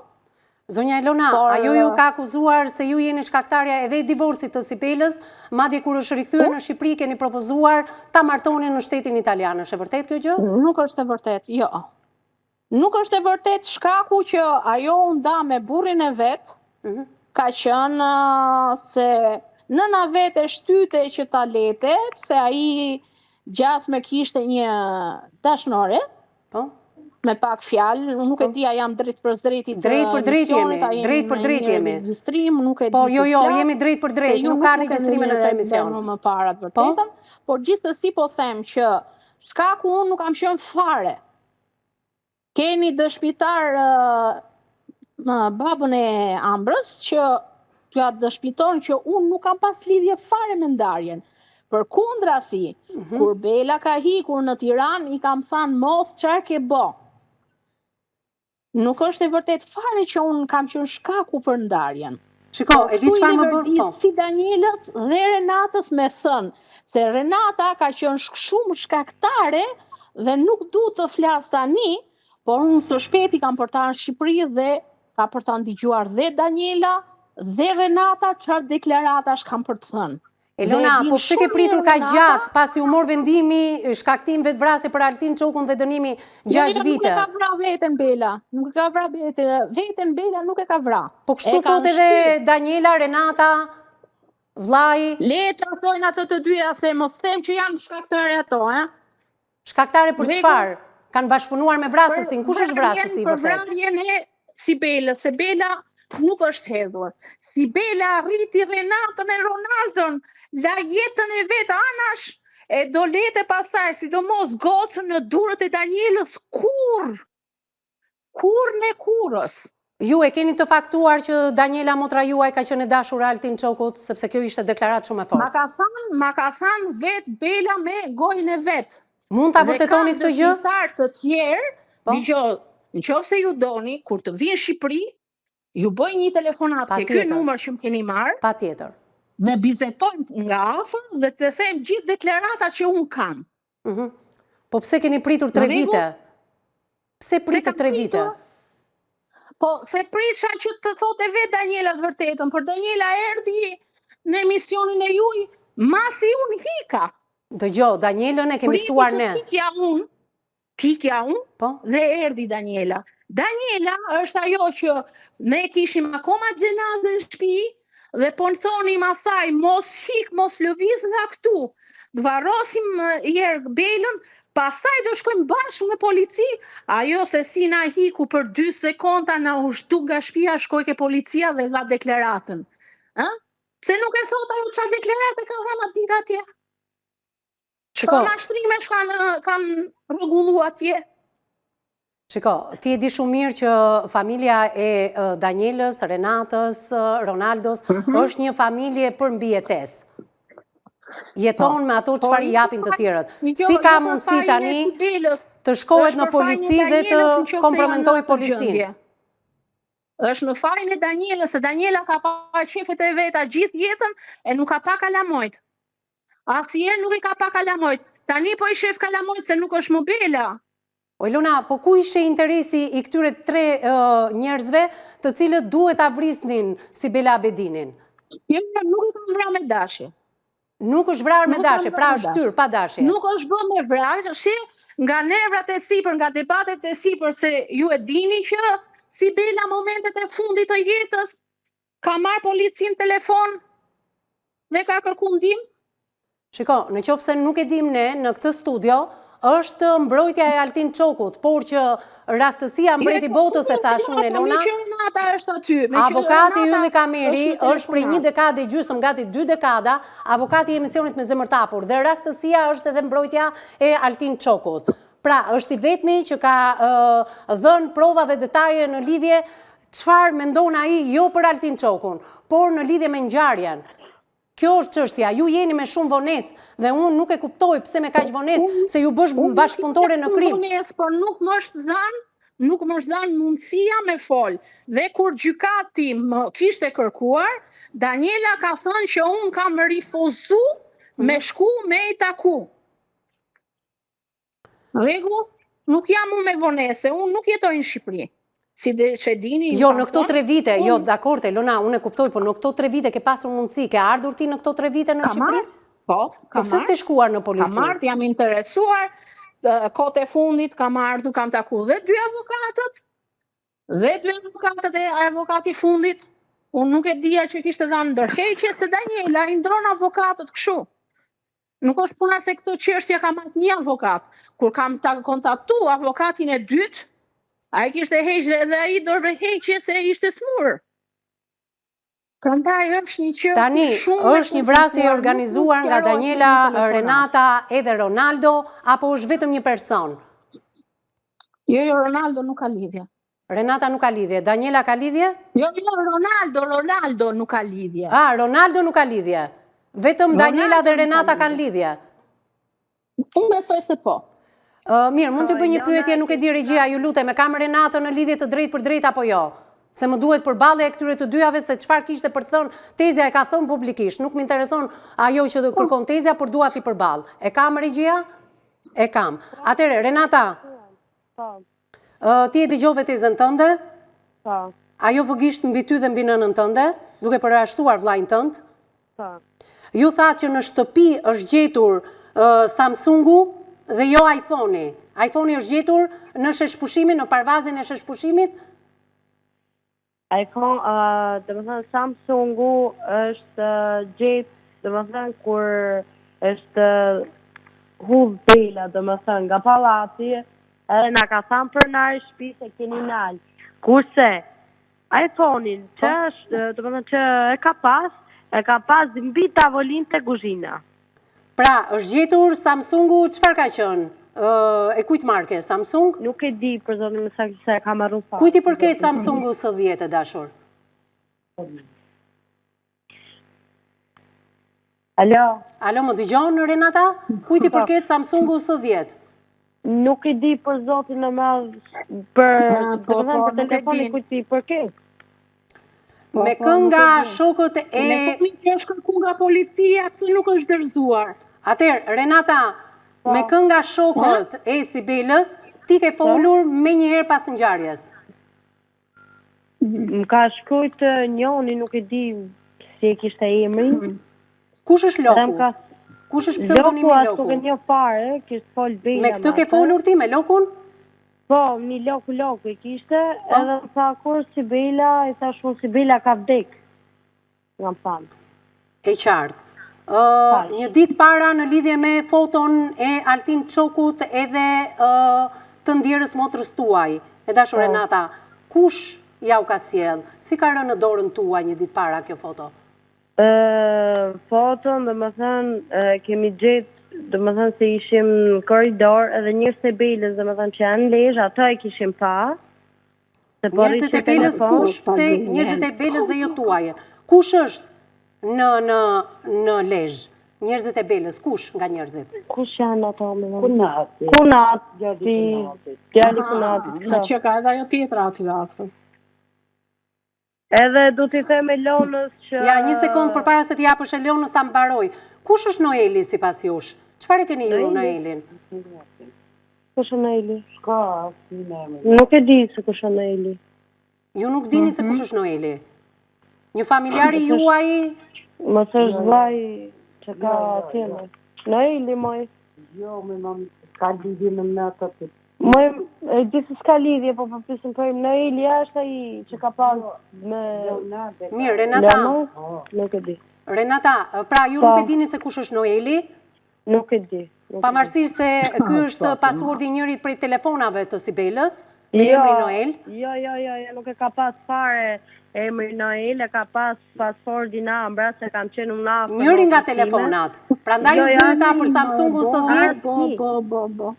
Zonja Elona, ajo ju ka akuzuar se ju jeni shkaktarja edhe i divorcit të Sibelës, madje kur është rikthyer në Shqipëri keni propozuar ta martonin në shtetin italian. Është e vërtet kjo gjë? Nuk është e vërtet, jo. Nuk është e vërtet shkaku që ajo u nda me burrin e vet, ka qenë se nëna vet e shtyte që ta lete, pse ai gjas me kishte një dashnore, me pak fjalë, nuk e dia jam drejt për drejti të emisionit, drejt për drejt jemi. Po, jo, jemi drejt për drejt, nuk ka regjistrime në këtë emision. Më para të vërtetën, por gjithsesi po them që shkaku unë nuk kam qenë fare. Keni dëshmitar babën e Ambrës që ja dëshmiton që unë nuk kam pas lidhje fare me ndarjen. Për kundra si, kur Bela ka hikur në Tiranë, i kam thënë mos çfarë ke bë. Nuk është e vërtet fare që unë kam qenë shkaku për ndarjen. Shiko, e di çfarë më bën? Si Danielës dhe Renatës me thënë, se Renata ka qenë shumë shkaktare dhe nuk du të flas tani, por unë së shpeti kam portar në Shqipëri dhe ka për ta ndigjuar dhe Daniela dhe Renata çfarë deklaratash kam për të thënë. Elona, po pse ke pritur ka gjatë pasi u mor vendimi shkaktim vetvrasje për Altin Çokun dhe dënimi 6 vite? Nuk e ka vra veten Bela, nuk e ka vra veten Bela, nuk e ka vra. Po kështu thot edhe Daniela, Renata, vllai. Le të thojnë ato të dyja se mos them që janë shkaktare ato, Shkaktare për çfarë? Kanë bashkëpunuar me vrasësin. Kush është vrasësi vërtet? Për vrarjen e Sibelës, se Bela nuk është hedhur. Sibela arriti Renatën e Ronaldon, la jetën e vetë anash, e do lete pasaj, sidomos gocën në durët e Danielës, kur në kurës. Ju e keni të faktuar që Daniela motra juaj ka qenë e dashur Altin Çokut, sepse kjo ishte deklarat shumë e fortë. Ma ka thanë vetë Bela me gojën e vetë. Mund ta vërtetoni këtë gjë? Dhe kam dëshmitar të tjerë, në qoftë se ju doni, kur të vinë në Shqipëri, ju bëj një telefonat ke ky numër që më keni marrë. Patjetër. Dhe bizetojmë nga afër dhe të them gjithë deklaratat që unë kam. Po pse keni pritur 3 vite? Pse pritet 3 vite? Po, se prisha që të thotë vetë Daniela të vërtetën, por Daniela erdhi në emisionin e juaj, masi unë hika. Dëgjoj, Danielën e kemi ftuar ne. Kikja unë dhe erdhi Daniela. Daniela është ajo që ne kishim akoma xhenazë në shtëpi dhe po në thonim asaj mos hik, mos lëviz nga këtu. Të varrosim herë Belën, pastaj do shkojmë bashkë në polici. Ajo se si na hiku për 2 sekonda na u shtu nga shtëpia, shkoi ke policia dhe dha deklaratën. Pse nuk e thot ajo çfarë deklarate ka dhënë atë ditë atje? Çfarë mashtrimesh kanë rregulluar atje? Shiko, ti e di shumë mirë që familja e Danielës, Renatës, Ronaldos është një familje për mbijetesë. Jeton me ato çfarë i japin të tjerët. Si ka mundësi tani të shkohet në polici dhe të kompromentojë policinë? Është në fajin e Danielës, se Daniela ka pa shefet e veta gjithë jetën e nuk ka pa kalamojt. Asnjëherë nuk i ka pa kalamojt. Tani po i shef kalamojt se nuk është më Bela. O Elona, po ku ishe interesi i këtyre 3 njerëzve të cilët duhet ta vrisnin Sibela Abedinin? Jo, nuk i kanë vrarë me dashje. Nuk është vrarë me dashje, pra është shtyr pa dashje. Nuk është bërë me vrarje, nga nervat e sipër, nga debatet e sipër, se ju e dini që Sibela momentet e fundit të jetës ka marrë policin telefon dhe ka kërkuar ndihmë. Shiko, në qoftë se nuk e dim ne në këtë studio, është mbrojtja e Altin Çokut, por që rastësia mbreti botës e thash unë Elona. Avokati Ylli Kameri është prej 1 dekade gjysmë, gati 2 dekada, avokati i emisionit Me Zemër Tapur dhe rastësia është edhe mbrojtja e Altin Çokut. Pra, është i vetmi që ka dhënë prova dhe detaje në lidhje çfarë mendon ai jo për Altin Çokun, por në lidhje me ngjarjen. Kjo është çështja, ju jeni me shumë vonesë dhe unë nuk e kuptoj pse me kaq vonesë se ju bësh bashkëpunëtore në krim. Por nuk më është dhënë mundësia me fol. Dhe kur gjykati më kishte kërkuar, Daniela ka thënë që unë kam rifuzu me shku me i taku. Rregull, nuk jam unë me vonesë, unë nuk jetoj në Shqipëri. Si dhe që dini... Jo, në këto 3 vite, jo, dakord, Elona, unë e kuptoj, por në këto 3 vite ke pasur mundësi, ke ardhur ti në këto 3 vite në Shqipëri? Po, ka marrë. Pse s'ke shkuar në polici? Ka marrë, jam interesuar, kote fundit kam ardhur, kam taku dhe 2 avokatët, e avokati fundit, unë nuk e dija që kishte dhënë ndërheqje, se Daniela i ndron avokatët kështu. Nuk është puna se këtë çështje ka marrë 1 avokat. Kur kam kontaktu avokatin e dytë, ai kishte heqë dhe ai dorë heqje se ishte smur. Prandaj është një çështje tani është një vrasje e organizuar nga Daniela, Renata edhe Ronaldo apo është vetëm një person? Jo, Ronaldo nuk ka lidhje. Renata nuk ka lidhje, Daniela ka lidhje? Jo, Ronaldo nuk ka lidhje. Ronaldo nuk ka lidhje. Vetëm Daniela dhe Renata kanë lidhje. Unë besoj se po. Mirë, mund të bëj një pyetje, nuk e di regjia, ju lutem, e kam Renatën në lidhje të drejtë për drejtë apo jo? Se më duhet përballje e këtyre të dyjave se çfarë kishte për të thënë Tezja e ka thënë publikisht. Nuk më intereson ajo që kërkon Tezja, por dua ti përball. E kam regjia? E kam. Atëre, Renata, ti e dëgjove Tezën tënde? Ajo vëgisht mbi ty dhe mbi nënën tënde, duke përjashtuar vllajën tënd? Ju tha që në shtëpi është gjetur Samsungu dhe jo iPhone-i. iPhone-i është gjetur në sheshpushimin, në parvazin e sheshpushimit? Dhe më thënë, Samsungu është gjetë, dhe më thënë, kur është hudh bela, dhe më thënë, nga palati, edhe nga ka thënë për nërë shpi se keni nalë. Kurse, iPhone-in, që është, dhe më thënë, që e ka pas mbi tavolin të kuzhina. Pra, është gjetur Samsungu, qëfar ka qënë? E kujt marke, Samsung? Nuk e di, për zonë më sakë se ka marru fa. Kujt i përket Samsungu së 10 e dashur? Alo? Alo, më dëgjon, Renata? Kujt i përket Samsungu së 10? Nuk e di për zotin në madhë, për telefoni kujt i përket. Me kënga shokët e... Me kënga që është kërku nga policia, që nuk është dërzuar. Atër, Renata, me kënga shokët e Sibelës, ti ke folur me njëherë pas ngjarjes. Më ka shkujt njoni, nuk e di si e kishte emrin. Kush është Loku? Kush është pseudonimi Loku? Loku, atë një fare, kishte fol Bela. Me këtë ke folur ti, me Lokun? Po, një Loku e kishte, edhe më tha kur Sibela, e tha shumë Sibela ka vdek. Nga më thamë. E qartë. Një ditë para në lidhje me foton e Altin Çokut edhe të ndjerës motrës tuaj, e dashur Renata, kush ja u ka sjell? Si ka rënë në dorën tuaj një ditë para kjo foto? Foton, dhe më thënë, kemi gjetë, dhe më thënë se ishim në koridor, edhe njërës e Belës, dhe më thënë që janë lejsh, ato e kishim pa. Njërësit e Belës kush? Pse njërësit e Belës dhe jo tuaje? Kush është në Lezhë, njerëzit e Belës, kush nga njerëzit? Kush janë ato me në? Kunat. Djali Kunat. Në që ka edhe ajo tjetra aty afër. Edhe du t'i them Elonës që... Ja, një sekundë për para se t'i japësh Elonës ta mbaroj. Kush është Noeli si pas jush? Qëfar e keni ju Noelin? Kush është Noeli? Shka, si në emri. Nuk e di se kush është Noeli. Ju nuk dini se kush është Noeli? Një familjari juaj... Më është vaj që ka tjene. Noeli, moj. Jo, me mam, ka lidhje me në të të. Moj, e di se s'ka lidhje, po përpisim për Noeli është ai që ka pas me... Mirë, Renata. Nuk e di. Renata, pra ju nuk e dini se kush është Noeli? Nuk e di. Pavarësisht se ky është pasuardi njërit prej telefonave të Sibelës, me emri Noel? Jo, nuk e ka pas fare emri Noel, e ka pas pasporti në ambra, se kam qenë unë afër. Njëri nga telefonat. Prandaj u pyeta për Samsungu së 10. Po.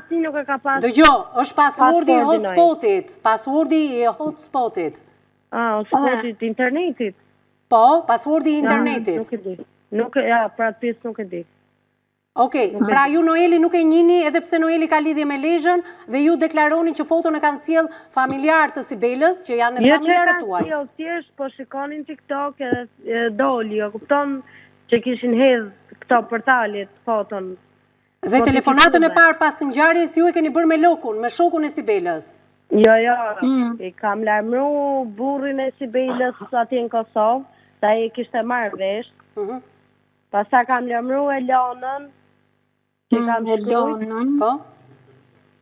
Si nuk e ka pas. Dëgjoj, është pasuardi i hotspotit, pasuardi i hotspotit. Hotspotit internetit. Po, pasuardi i internetit. Nuk e di. Pra të pjesë nuk e di. Okej, pra ju Noeli nuk e njini edhe pse Noeli ka lidhje me Lezhën dhe ju deklaroni që foton e kanë sjell familjar të Sibelës, që janë edhe familjarët tuaj. Jo, thjesht po shikonin TikTok edhe doli, o kupton që kishin hedh këto portalet foton. Dhe telefonatën e parë pas ngjarjes ju e keni bërë me Lokun, me shokun e Sibelës. Jo, i kam lajmëruar burrin e Sibelës atje në Kosovë, sa ai kishte marrë vesh. Pastaj kam lajmëruar Elonën. Po?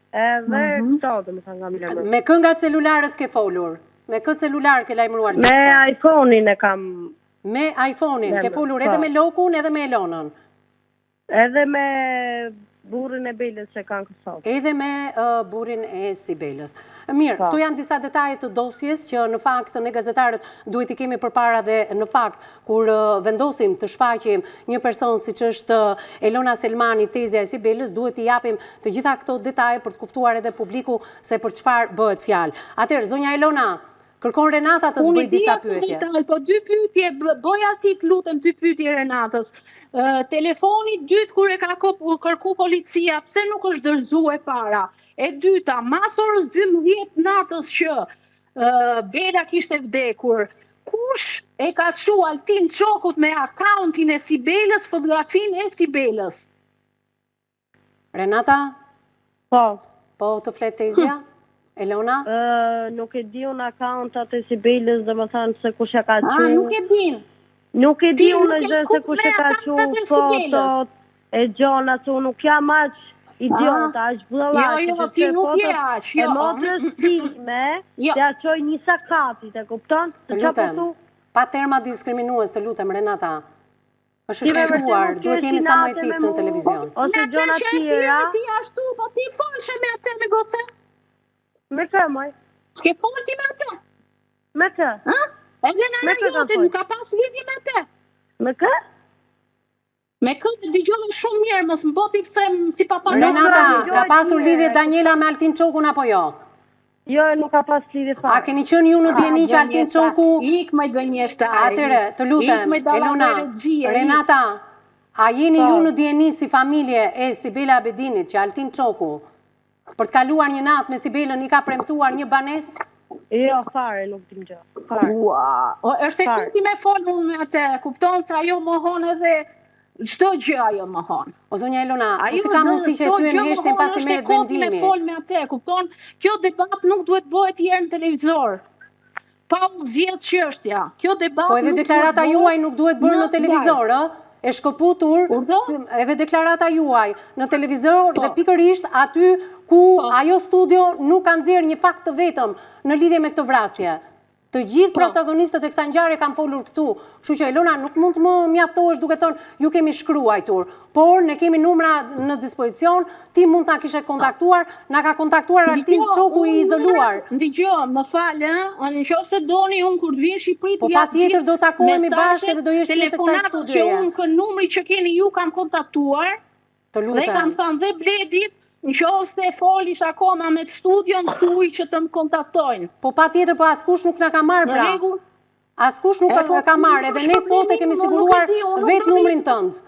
Edhe këto, dhe më thënë kam lajmëruar. Me këngat celularët ke folur? Me këtë celular ke lajmëruar gjithë? Me iPhone-in e kam. Me iPhone-in, ke folur edhe me Lokun edhe me Elonën? Edhe me burrin e Belës që kanë Kosovë. Edhe me burrin e Sibelës. Mirë, këto janë disa detaje të dosjes që në fakt ne gazetarët duhet i kemi përpara dhe në fakt kur vendosim të shfaqim një person siç është Elona Selmani, Tezja e Sibelës, duhet i japim të gjitha këto detaje për të kuptuar edhe publiku se për çfarë bëhet fjalë. Atëherë, zonja Elona, kërkon Renata të të bëj disa pyetje. Po dy pyetje, bëja ti të lutem dy pyetje Renatës. Telefoni dytë kur e ka kërku policia, pse nuk është dorëzuar para? E dyta, mas orës 12 natës që Bela kishte vdekur, kush e ka çu Altin Çokut me akauntin e Sibelës, fotografinë e Sibelës? Renata? Po. Po të flet Tezja? Elona? Nuk e di unë akauntat e Sibelës, dhe më thanë se kush e ka çu. Nuk e din. Nuk e di unë gjë se kush e ka çu fotot e gjona, se unë nuk jam aq idiota, aq bullallaqe. Jo, ti nuk je aq, jo. E motrës time, të ja qoj një sakatit, e kupton? Të lutem, pa terma diskriminues, të lutem, Renata. Është shkruar, duhet jemi sa më etik në televizion. Ose gjona tjera. Ti ashtu, po ti folshe me atë me goce? Me kë, moj? S'ke folë ti me atë? Me kë? Edhe nëna jote nuk ka pas lidhje me atë? Me kë? Me këtë dëgjove shumë mirë, mos më boti them si papa. Renata, ka pasur lidhje Daniela me Altin Çokun apo jo? Jo, nuk ka pas lidhje fare. A keni qenë ju në dieni që Altin Çoku? Ik me gënjeshtari. Atëre, të lutem, Elona, Renata, a jeni ju në dieni si familje e Sibela Abedinit që Altin Çoku për të kaluar një natë me Sibelën i ka premtuar një banesë? Jo, fare, nuk dim gjë. Fare. Është e kuti me folë unë me atë, kupton se ajo mohon edhe çdo gjë ajo mohon. O zonja Elona, po si ka mundësi që ty e mjeshtin pasi merret vendimi? Me folë me atë, kupton? Kjo debat nuk duhet bëhet herë në televizor. Pa u zgjedh çështja. Kjo debat. Po edhe deklarata juaj nuk duhet bërë në televizor, ë? E shkëputur edhe deklarata juaj në televizor dhe pikërisht aty ku ajo studio nuk ka nxjerrë një fakt të vetëm në lidhje me këtë vrasje. Të gjithë protagonistët e kësaj ngjarje kanë folur këtu. Kështu që Elona nuk mund të më mjaftohesh duke thënë ju kemi shkruajtur, por ne kemi numra në dispozicion, ti mund ta kishe kontaktuar, na ka kontaktuar Altin Çoku i izoluar. Dgjoj, më fal, nëse doni unë kur të vi në Shqipëri po patjetër do takohemi bashkë dhe do jesh pjesë e kësaj studioje. Unë kë numri që keni ju kam kontaktuar. Të lutem. Dhe kam thënë dhe Bledit, nëse folish akoma me studion, thuaj që të më kontaktojnë. Po patjetër, po askush nuk na ka marrë pra. Askush nuk ka marrë, edhe ne sot e kemi siguruar vetë numrin tënd.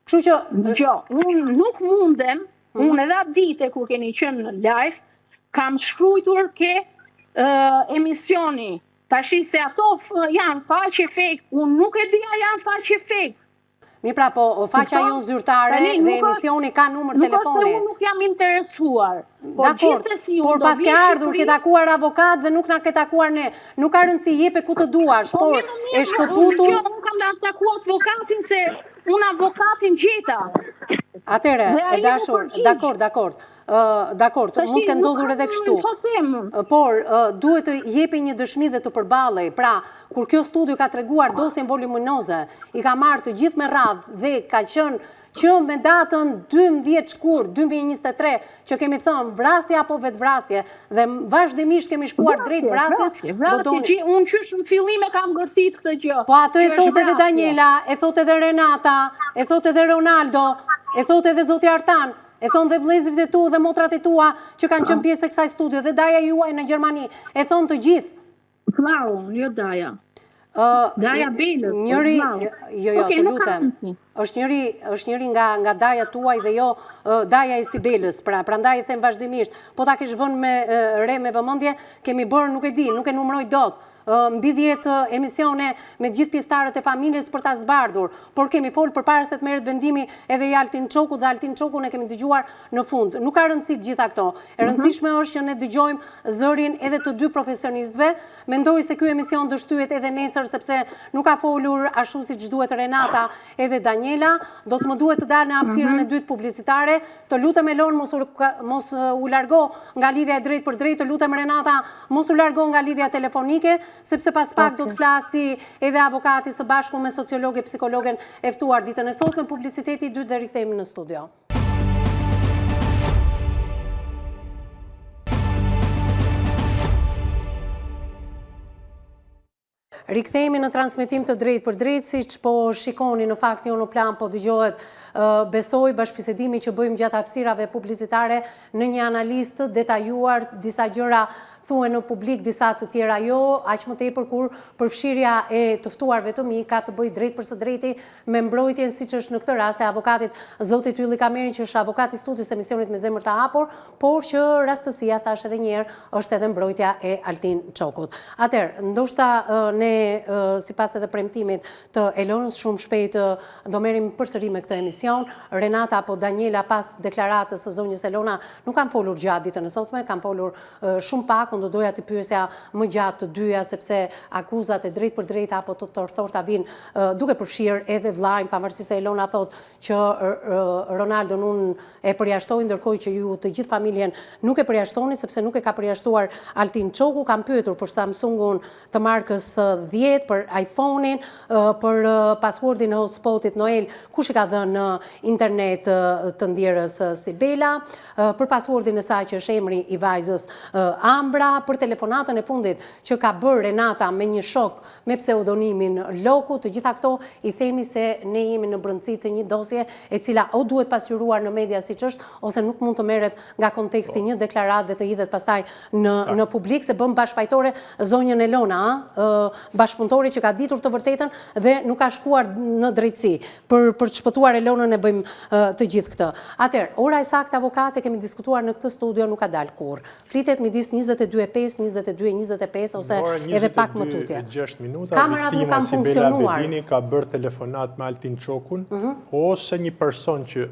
Kështu që unë nuk mundem, unë edhe atë dite kur keni qenë në live, kam shkruar ke emisioni. Tashi se ato janë faqe fake, unë nuk e di a janë faqe fake. Mi pra, po faqa jonë zyrtare dhe emisioni ka numër telefoni. Nuk është se unë nuk jam interesuar. Por pas ke ardhur, ke takuar avokat dhe nuk na ke takuar ne. Nuk ka rëndësi jepe ku të duash, por e shkëputur... Unë kam takuar avokatin se unë avokatin gjeta. Atere, e dashur, dakord, mund të ndodhur edhe kështu. Por, duhet të jepi një dëshmi dhe të përballej. Pra, kur kjo studio ka treguar dosjen voluminoze, i ka marrë të gjithë me radhë dhe ka qenë që me datën 12 shkurt 2023, që kemi thënë vrasje apo vetvrasje, dhe vazhdimisht kemi shkuar drejt vrasjes, unë qysh në fillim e kam gërthit këtë gjë. Po atë e thot edhe Daniela, e thot edhe Renata, e thot edhe Ronaldo, e thot edhe Zoti Artan, e thonë dhe vëllezërit e tu dhe motrat e tua që kanë qenë pjesë e kësaj studio dhe Daja juaj në Gjermani, e thonë të gjithë. Klau, jo Daja. Daja Belës. Jo, të lutem. Është njëri nga Daja tuaj dhe jo Daja e Sibelës. Prandaj i them vazhdimisht. Po ta kesh vënë me vëmendje, kemi bërë, nuk e di, nuk e numëroj dot. Mbi 10 emisione me gjithë pjesëtarët e familjes për ta zbardhur, por kemi folë përpara se të merret vendimi edhe i Altin Çoku dhe Altin Çoku ne kemi dëgjuar në fund. Nuk ka rëndësi të gjitha këto. E rëndësishme është që ne dëgjojmë zërin edhe të dy profesionistëve. Mendoj se ky emision do shtyhet edhe nesër sepse nuk ka folur ashtu siç duhet Renata edhe Daniela, do të më duhet të dalë në hapësirën e dytë publicitare. Të lutem Elon mos u largo nga lidhja e drejtë për drejtë, të lutem Renata mos u largo nga lidhja telefonike, sepse pas pak do të flasi edhe avokati së bashku me sociologe, psikologen e ftuar ditën e sotme, publiciteti i dytë dhe rikthehemi në studio. Rikthehemi në transmetim të drejtë për drejtë, siç po shikoni në fakt jo në plan, po dëgjohet besoj bashkëbisedimi që bëjmë gjatë hapësirave publicitare në një analistë detajuar, disa gjëra thuhen në publik, disa të tjera jo, aq më tepër kur përfshirja e të ftuarve të mi ka të bëjë drejt për së drejti me mbrojtjen, siç është në këtë rast e avokatit zotit Ylli Kameri, që është avokat i studios emisionit Me Zemër të Hapur, por që rastësia, thash edhe një herë, është edhe mbrojtja e Altin Çokut. Atëherë, ndoshta ne sipas edhe premtimit të Elonës shumë shpejt do merrim përsëri me këtë emision. Renata apo Daniela pas deklaratës së zonjës Elona nuk kanë folur gjatë ditën e sotme, kanë folur shumë pak. Do doja të pyesja më gjatë të dyja, sepse akuzat e drejt për drejt apo të torthorta vinë duke përfshirë edhe vllajin, pavarësisht se Elona thot që Ronaldo unë e përjashtoi, ndërkohë që ju të gjithë familjen nuk e përjashtoni, sepse nuk e ka përjashtuar Altin Çoku. Kam pyetur për Samsungun të markës 10, për iPhone-in, për passwordin e hotspotit Noel, kush e ka dhënë në internet të ndjerës Sibela, për passwordin e saj që është emri i vajzës Ambra, për telefonatën e fundit që ka bërë Renata me një shok me pseudonimin Loku. Të gjitha këto i themi se ne jemi në brendësi të një dosje e cila o duhet pasqyruar në media siç është, ose nuk mund të merret nga konteksti një deklaratë dhe të hidhet pastaj në publik, se bëm bashkëfajtore zonjën Elona, bashkëpunëtori që ka ditur të vërtetën dhe nuk ka shkuar në drejtësi. Për të shpëtuar Elonën e bëjmë të gjithë këtë. Atëherë, ora e saktë avokate kemi diskutuar në këtë studio nuk ka dalë kurrë. Flitet midis 22:05, 22:25 ose edhe pak më tutje. 6 minuta, kamerat nuk kanë funksionuar. Bedini ka bërë telefonat me Altin Çokun, ose një person që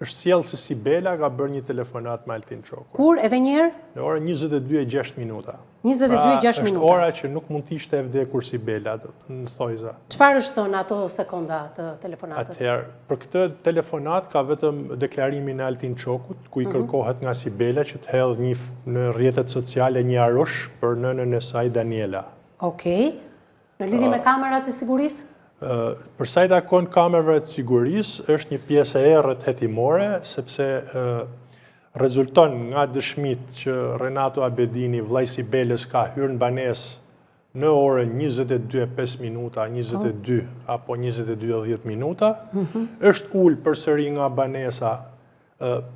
është sjellë si Sibela ka bërë një telefonat me Altin Çokun. Kur, edhe një herë? Në orën 22:06 minuta. 22:06 minuta. Është ora që nuk mund të ishte e vdekur Sibela, në thojza. Çfarë është thënë ato sekonda të telefonatës? Atëherë, për këtë telefonat ka vetëm deklarimin e Altin Çokut, ku i kërkohet nga Sibela që të hedhë në rrjetet sociale një arush për nënën e saj Daniela. Okej. Në lidhje me kamerat e sigurisë? Për sa i takon kamerave të sigurisë, është një pjesë e errët hetimore, sepse rezulton nga dëshmit që Renato Abedini, vllai Sibelës, ka hyrë në banesë në orën 22:05 minuta, 22 apo 22:10 minuta, është ullë përsëri nga banesa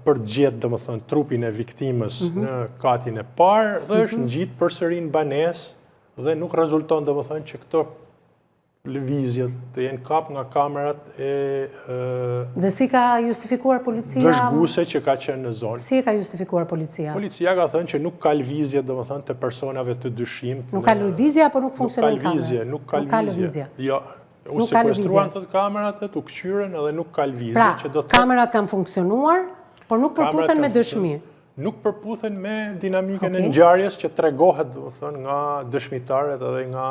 për të gjetë, domethënë, trupin e viktimës në katin e parë, dhe është ngjitur përsëri në banesë dhe nuk rezulton, domethënë, që këto lëvizjet të jenë kap nga kamerat e... Dhe si ka justifikuar policia? Vëzhguese që ka qenë në zonë. Si ka justifikuar policia? Policia ka thënë që nuk ka lëvizje, domethënë, të personave të dyshimt. Nuk ka lëvizje apo nuk funksionon kamera? Nuk ka lëvizje. Jo, u sekuestruan të kamerat u këqyren edhe nuk ka lëvizje. Pra, kamerat kanë funksionuar, por nuk përputhen me dëshmi. Nuk përputhen me dinamikën e ngjarjes që tregohet, domethënë, nga dëshmitarët edhe nga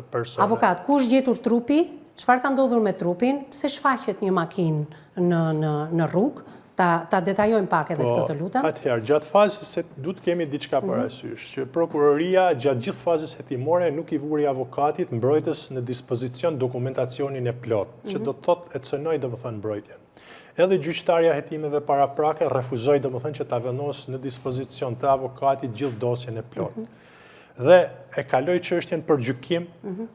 personat. Avokat, ku është gjetur trupi? Çfarë ka ndodhur me trupin? Pse shfaqet një makinë në rrugë? Ta detajojmë pak edhe këtë, të lutem. Atëherë, gjatë fazës se duhet kemi diçka parasysh, që prokuroria gjatë gjithë fazës hetimore nuk i vuri avokatit mbrojtës në dispozicion dokumentacionin e plot, që do të thotë e cënoi, domethënë, mbrojtjen. Edhe gjyqtarja hetimeve paraprake refuzoi, domethënë, që ta vendos në dispozicion të avokatit gjithë dosjen e plot. Dhe e kaloi çështjen për gjykim,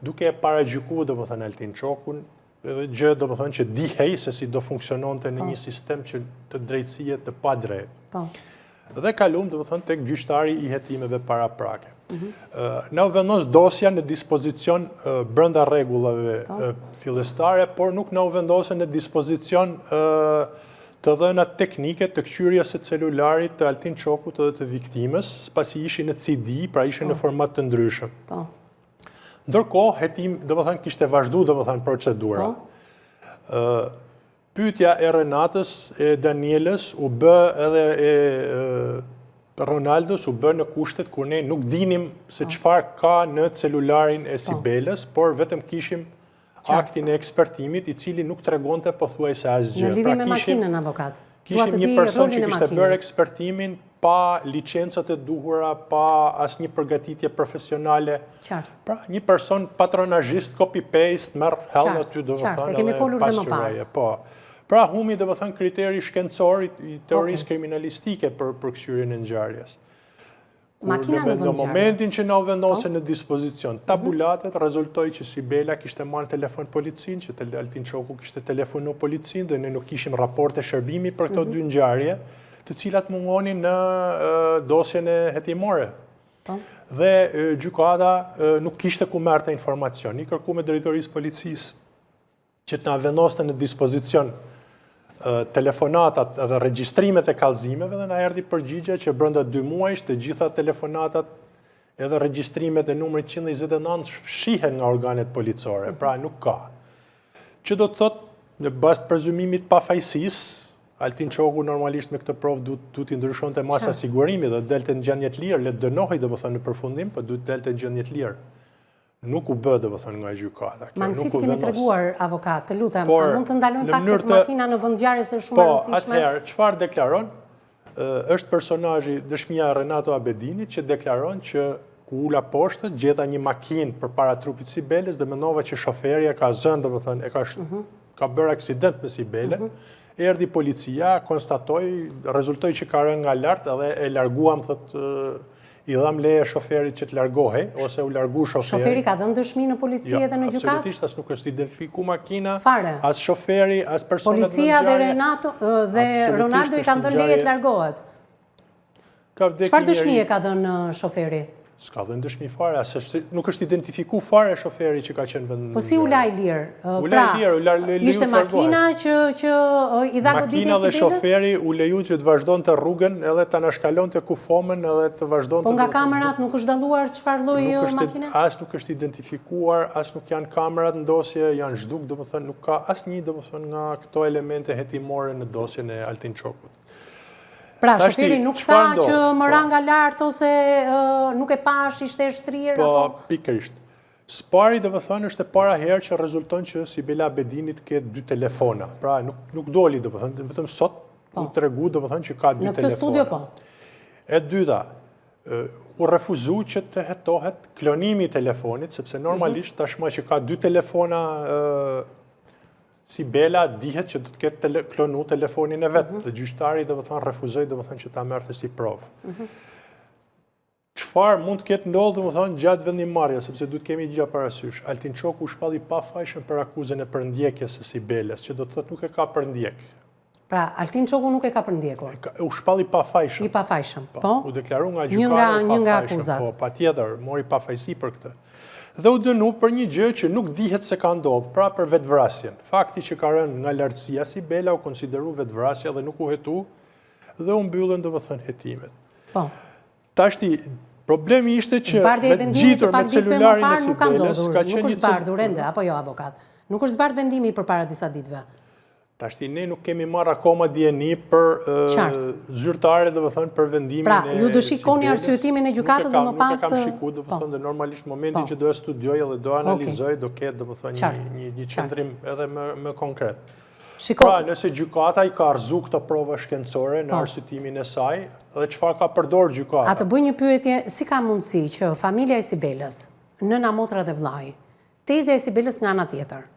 duke e paragjykuar, domethënë, Altin Çokun, edhe gjë, domethënë, që dihej se si do funksiononte në një sistem që të drejtësie të pa drejtë. Dhe kalum, domethënë, tek gjyqtari i hetimeve paraprake. Na u vendos dosja në dispozicion brenda rregullave fillestare, por nuk na u vendosën në dispozicion të dhënat teknike të këqyrjes së celularit të Altin Çokut edhe të viktimës, pasi ishin në CD, pra ishin në format të ndryshëm. Ndërkohë, hetim, domethënë, kishte vazhduar, domethënë, procedura. Pyetja e Renatës, e Danielës, u bë edhe e Ronaldos u bë në kushtet kur ne nuk dinim se çfarë ka në celularin e Sibelës, por vetëm kishim aktin e ekspertimit i cili nuk tregonte pothuajse asgjë. Në lidhje me makinën, avokat. Kishim një person që kishte bërë ekspertimin pa licencat e duhura, pa asnjë përgatitje profesionale. Pra, një person patronazhist, copy-paste, merr hell aty, domethënë, kemi folur dhe më parë. Po. Pra, humi, domethënë, kriteri shkencor i teorisë kriminalistike për këqyrjen e ngjarjes. Në momentin që na u vendose në dispozicion tabulatet, rezultoi që Sibela kishte marrë telefon policin, që Altin Çoku kishte telefonu policin, dhe ne nuk kishim raporte shërbimi për këto dy ngjarje, të cilat mungonin në dosjen e hetimore. Dhe gjykata nuk kishte ku merrte informacion. I kërku me drejtorisë policisë që të na vendoste në dispozicion telefonatat dhe regjistrimet e kallëzimeve, dhe na erdhi përgjigje që brenda 2 muajsh të gjitha telefonatat edhe regjistrimet e numrit 129 shihen nga organet policore, pra nuk ka. Që do të thotë, në bazë të prezumimit pafajësisë, Altin Çoku normalisht me këtë provë duhet t'i ndryshonte masa sigurimi dhe delte në gjendje të lirë, le të dënohej domethënë në përfundim, por duhet delte në gjendje të lirë. Nuk u bë domethënë nga gjykata. Mangësit kemi treguar avokat, të lutem, a mund të ndalojmë pak tek makina në vendngjarjes së shumë e rëndësishme? Po, atëherë çfarë deklaron? Është personazhi dëshmia Renato Abedini që deklaron që ku ula poshtë gjeta një makinë përpara trupit Sibelës dhe mendova që shoferi e ka zënë domethënë ka bërë aksident me Sibelën. Erdhi policia, konstatoi, rezultoi që ka rënë nga lart edhe e larguam, thotë, i dham leje shoferit që të largohej, ose u largu shoferi. Shoferi ka dhënë dëshmi në polici edhe në gjykatë? Absolutisht, as nuk është identifiku makina, fare. As shoferi, as personat në Policia dhe Renato dhe Ronaldo i kanë dhënë leje të largohet. Çfarë dëshmi e ka dhënë shoferi? S'ka dhënë dëshmi fare, nuk është identifiku fare shoferi që ka qenë vend. Po si u laj lirë? Pra, ishte makina që i dha goditje Sibelës? Makina dhe shoferi u leju që të vazhdonte rrugën edhe të anashkalonte kufomën edhe të vazhdonte. Po nga kamerat nuk është dalluar çfarë lloji makine? As nuk është identifikuar, as nuk janë kamerat në dosje, janë zhduk, domethënë nuk ka asnjë domethënë nga këto elemente hetimore në dosjen e Altin Çokut. Pra, shoferi nuk tha që më ra nga lartë ose nuk e pash, ishte shtrirë? Po, pikërisht. Spari dhe vëthënë është e para herë që rezulton që Sibela Abedinit ke 2 telefona. Pra, nuk doli dhe vëthënë, vetëm sot u të regu dhe vëthënë që ka 2 telefona. Në këtë studio, po? E dyta, u refuzu që të hetohet klonimi telefonit, sepse normalisht tashma që ka 2 telefona Sibela dihet që do të ketë klonu telefonin e vetë, dhe gjyqtari dhe vëthënë refuzoj dhe vëthënë që ta merte si provë. Çfarë mund të ketë ndodhur domethënë gjatë vendimmarrjes, sepse duhet kemi gjë parasysh. Altin Çoku u shpalli pafajshëm për akuzën e përndjekjes së Sibelës, që do të thotë nuk e ka përndjek. Pra, Altin Çoku nuk e ka përndjekur. U shpalli pafajshëm. I pafajshëm, po? U deklaru nga gjykata një nga akuzat. Po, patjetër, mori pafajsi për këtë. Dhe u dënu për një gjë që nuk dihet se ka ndodhur, pra për vetvrasjen. Fakti që ka rënë nga lartësia Sibela u konsideru vetvrasja dhe nuk u hetu dhe u mbyllën domethënë hetimet. Po. Tashti, problemi ishte që me gjitur me celularin e Sibelës ka qenë një... Nuk është zbardhur ende, apo jo, avokat? Nuk është zbardhur vendimi për para disa ditëve. Tashti, ne nuk kemi marrë akoma dieni për zyrtare, dhe vëthënë, për vendimin e Sibelës. Pra, ju do shikoni arsyetimin e gjykatës dhe më pas... Nuk e kam shiku, dhe vëthënë, dhe normalisht momentin që do e studioj dhe do analizoj, do ketë, dhe vëthënë, një qëndrim edhe më konkret. Pra, nëse gjykata i ka arzu këto prova shkencore në arsyetimin e saj, dhe çfarë ka përdor gjykata? A të bëj një pyetje, si ka mundësi që familja e Sibelës, nëna, motra dhe vllai, tezja e Sibelës nga ana tjetër,